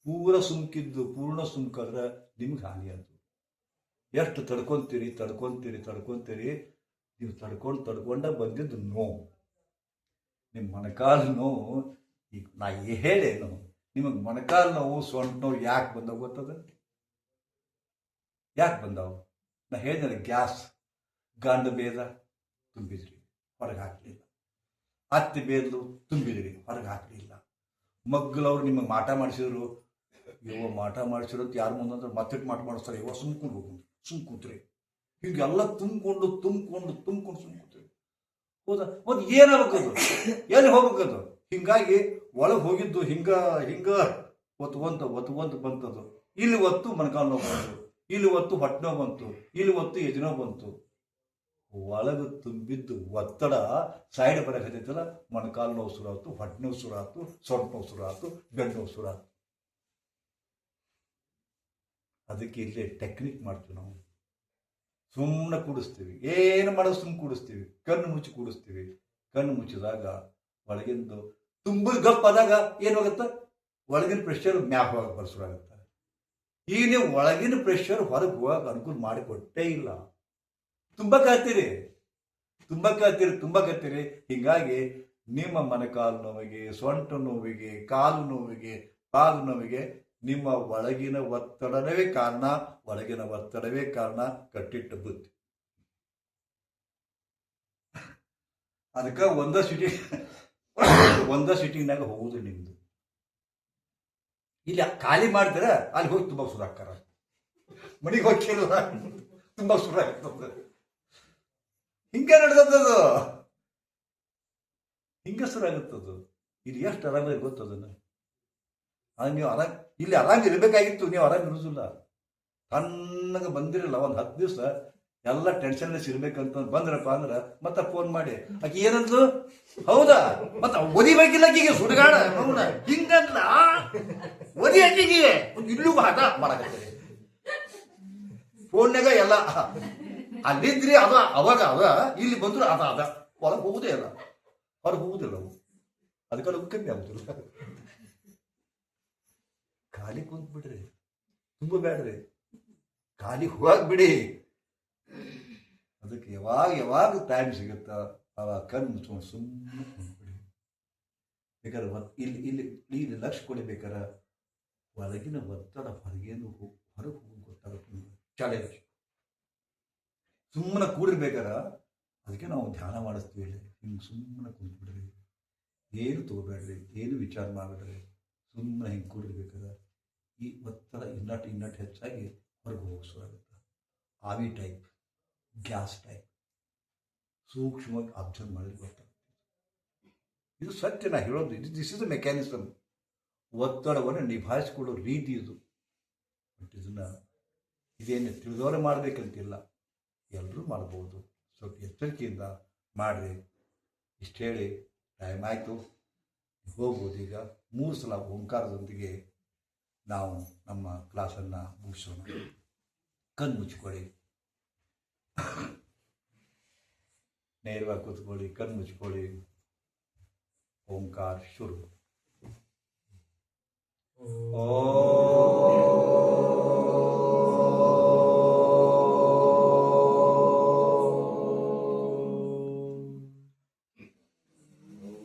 ಪೂರ್ಣ ಸುಮ್ಕಾದ್ರೆ ನಿಮ್ಗೆ ಹಾನಿ ಅದು. ಎಷ್ಟು ತಡ್ಕೊಂತೀರಿ ನೀವು ತಡ್ಕೊಂಡ ಬಂದಿದ್ದು ನೋವು. ನಿಮ್ಮ ಮೊಣಕಾಲು ನೋವು, ಈಗ ನಾ ಹೇಳೇನು ನಿಮಗೆ ಮೊಣಕಾಲು ನೋವು, ಸೊಂಟ ನೋವು ಯಾಕೆ ಬಂದವು ಗೊತ್ತದ? ಯಾಕೆ ಬಂದವು? ನಾ ಹೇಳಿದ್ರೆ ಗ್ಯಾಸ್, ಗಂಡ ಬೇದ ತುಂಬಿದ್ರಿ, ಹೊರಗೆ ಹಾಕಲಿಲ್ಲ. ಅತ್ತೆ ಬೇದಲು ತುಂಬಿದ್ರಿ, ಹೊರಗೆ ಹಾಕಲಿಲ್ಲ. ಮಗ್ಗಲವ್ರು ನಿಮಗೆ ಮಾಟ ಮಾಡಿಸಿದ್ರು, ಮಾಟ ಮಾಡಿಸಿರೋ ಅಂತ ಯಾರು ಮುಂದಂದ್ರೆ ಮತ್ತೆ ಮಾಟ ಮಾಡಿಸ್ತಾರೆ. ಸುಮ್ ಕೂತ್ರಿ. ಹೀಗೆಲ್ಲ ತುಂಬಿಕೊಂಡು ಸುಮ್ ಕೂತ್ರಿ. ಹೌದಾ? ಮತ್ತೆ ಏನಾಗಬೇಕದು? ಎಲ್ಲಿ ಹೋಗ್ಬೇಕದು? ಹಿಂಗಾಗಿ ಒಳಗೆ ಹೋಗಿದ್ದು ಹಿಂಗ ಒತ್ತು ಬಂತದು. ಇಲ್ಲಿ ಒತ್ತು ಮೊಣಕಾಲು ನೋವು ಬಂತು, ಇಲ್ಲಿ ಒತ್ತು ಹೊಟ್ಟೆ ನೋವು ಬಂತು, ಇಲ್ಲಿ ಒತ್ತು ಎದೆ ನೋವು ಬಂತು. ಒಳಗೆ ತುಂಬಿದ್ದು ಒತ್ತಡ ಸೈಡ್ ಬರಕತ್ತೈತಲ್ಲ, ಮೊಣಕಾಲು ನೋವು ಶುರು ಆಯ್ತು, ಹೊಟ್ಟೆ ನೋವು ಶುರು ಆಯ್ತು, ಸೊಂಟ ನೋವು ಶುರು ಆಯ್ತು, ಬೆನ್ನು ನೋವು ಶುರು ಆಯ್ತು. ಅದಕ್ಕೆ ಇಲ್ಲೇ ಟೆಕ್ನಿಕ್ ಮಾಡ್ತೀವಿ ನಾವು. ಸುಮ್ಮನೆ ಕೂಡಿಸ್ತೀವಿ, ಏನು ಮಾಡೋದು ಸುಮ್ಮನೆ ಕೂಡಿಸ್ತೀವಿ, ಕಣ್ಣು ಮುಚ್ಚಿ ಕೂಡಿಸ್ತೀವಿ. ಕಣ್ಣು ಮುಚ್ಚಿದಾಗ ಒಳಗಿಂದು ತುಂಬ ಗಪ್ಪಾದಾಗ ಏನಾಗುತ್ತ, ಒಳಗಿನ ಪ್ರೆಷರ್ ಮ್ಯಾಪ್ ಹೋಗಕ್ಕೆ ಬರ್ಸೋರಾಗತ್ತ. ಈಗ ನೀವು ಒಳಗಿನ ಪ್ರೆಷರ್ ಹೊರಗೆ ಹೋಗಕ್ಕೆ ಅನುಕೂಲ ಮಾಡಿಕೊಟ್ಟೇ ಇಲ್ಲ. ತುಂಬ ಕತ್ತೀರಿ. ಹೀಗಾಗಿ ನಿಮ್ಮ ಮೊಣಕಾಲು ನೋವಿಗೆ, ಸೊಂಟ ನೋವಿಗೆ, ಕಾಲು ನೋವಿಗೆ, ಪಾದ ನೋವಿಗೆ ನಿಮ್ಮ ಒಳಗಿನ ಒತ್ತಡವೇ ಕಾರಣ, ಕಟ್ಟಿಟ್ಟ ಬುದ್ಧಿ. ಅದಕ್ಕೆ ಒಂದ ಸಿಟಿಂಗ್ನಾಗ ಹೋಗುದು ನಿಮ್ದು. ಇಲ್ಲಿ ಖಾಲಿ ಮಾಡ್ತೀರ, ಅಲ್ಲಿ ಹೋಗಿ ತುಂಬಾ ಸುರ ಹಾಕಾರ, ಮನೆಗೆ ಹೋಗಿಲ್ಲ ತುಂಬಾ ಸುರ ಆಗ್ತದ. ಹಿಂಗ ನಡೆದದ್ದು, ಹಿಂಗ ಸುರ ಆಗುತ್ತದು. ಇಲ್ಲಿ ಎಷ್ಟು ಆರಾಮ ಗೊತ್ತದನ್ನ. ನೀವು ಆರಾಮ್ ಇಲ್ಲಿ ಆರಾಮ್ ಇರ್ಬೇಕಾಗಿತ್ತು, ನೀವು ಆರಾಮ್ ಇರೋದಿಲ್ಲ. ತಣ್ಣಗೆ ಬಂದಿರಲ್ಲ, ಒಂದು 10 ದಿವಸ ಎಲ್ಲ ಟೆನ್ಷನ್ ಇರ್ಬೇಕಂತ ಬಂದ್ರಪ್ಪ ಅಂದ್ರೆ ಮತ್ತೆ ಫೋನ್ ಮಾಡಿ ಆಕೆ ಏನಂದ್ಲು, ಹೌದಾ ಮತ್ತ ಒದಿಬೇಕಿಲ್ಲ ಆಕಿಗೆ ಸುಡುಗಾಡ ಹಿಂಗಂದ್ಲ, ಒದಿ ಆಕಿಗೆ ಇಲ್ಲೂ ಹಠ ಮಾಡಕತ್ತೀರಿ. ಫೋನ್ಯಾಗ ಎಲ್ಲ ಅಲ್ಲಿದ್ರಿ ಅವಾಗ ಇಲ್ಲಿ ಬಂದ್ರು ಅದ ಒಳಗೆ ಹೋಗುದೇ ಇಲ್ಲ, ಹೊರಗೆ ಹೋಗುದಿಲ್ಲ. ಅದಕ್ಕೆಲ್ಲ ಕಮ್ಮಿ ಆಗುದಿಲ್ಲ. ಖಾಲಿ ಕುಂತ್ ಬಿಡ್ರಿ, ತುಂಬ ಬೇಡ್ರಿ, ಖಾಲಿ ಹೋಗಾಕ್ ಬಿಡಿ. ಅದಕ್ಕೆ ಯಾವಾಗ ಟೈಮ್ ಸಿಗುತ್ತ ಅವಾಗ ಕಣ್ಣು ಮುಚ್ಕೊಂಡು ಸುಮ್ಮನೆ ಕುಂತ್ಬಿಡಿ. ಬೇಕಾದ್ರೆ ಇಲ್ಲಿ ಲಕ್ಷ ಕೊಡಬೇಕಾರ ಒಳಗಿನ ಒತ್ತಡ ಹೊರಗೆ ಹೋಗಿ ಗೊತ್ತಾಗುತ್ತೆ. ಚಾಲೆಂಜ್ ಸುಮ್ಮನೆ ಕೂಡಿರ್ಬೇಕಾರ ಅದಕ್ಕೆ ನಾವು ಧ್ಯಾನ ಮಾಡಿಸ್ತೀವಿ. ಇಲ್ಲಿ ಹಿಂಗೆ ಸುಮ್ಮನೆ ಕುಂತ್ಬಿಡ್ರಿ, ಏನು ತಗೋಬೇಡ್ರಿ, ಏನು ವಿಚಾರ ಮಾಡಬೇಡ್ರಿ, ಸುಮ್ಮನೆ ಹಿಂಗೆ ಕೂಡಿರ್ಬೇಕಾದ್ರೆ ಈ ಒತ್ತಡ ಇನ್ನಟ್ ಹೆಚ್ಚಾಗಿ ಹೊರಗೆ ಹೋಗಿಸೋಗುತ್ತೆ. ಆವಿ ಟೈಪ್, ಗ್ಯಾಸ್ ಟೈಪ್ ಸೂಕ್ಷ್ಮವಾಗಿ ಅಬ್ಸರ್ವ್ ಮಾಡಿದ್ರೆ ಗೊತ್ತಾಗುತ್ತೆ. ಇದು ಸತ್ಯ ನಾ ಹೇಳೋದು. This is a mechanism. ಒತ್ತಡವನ್ನು ನಿಭಾಯಿಸಿಕೊಳ್ಳೋ ರೀತಿ ಇದು. ಬಟ್ ಇದೇನು ತಿಳಿದವರೇ ಮಾಡಬೇಕಂತಿಲ್ಲ, ಎಲ್ಲರೂ ಮಾಡ್ಬೋದು. ಸ್ವಲ್ಪ ಎಚ್ಚರಿಕೆಯಿಂದ ಮಾಡಿರಿ. ಇಷ್ಟು ಹೇಳಿ ಟೈಮ್ ಆಯಿತು, ಹೋಗ್ಬೋದು. ಈಗ 3 ಸಲ ಓಂಕಾರದೊಂದಿಗೆ ನಾವು ನಮ್ಮ ಕ್ಲಾಸನ್ನು ಮುಗಿಸೋಣ. ಕಣ್ಣು ಮುಚ್ಕೊಳ್ಳಿ, ನೇರವಾಗಿ ಕೂತ್ಕೊಳ್ಳಿ, ಕಣ್ಣು ಮುಚ್ಕೊಳ್ಳಿ. ಓಂಕಾರ ಶುರು. ಓ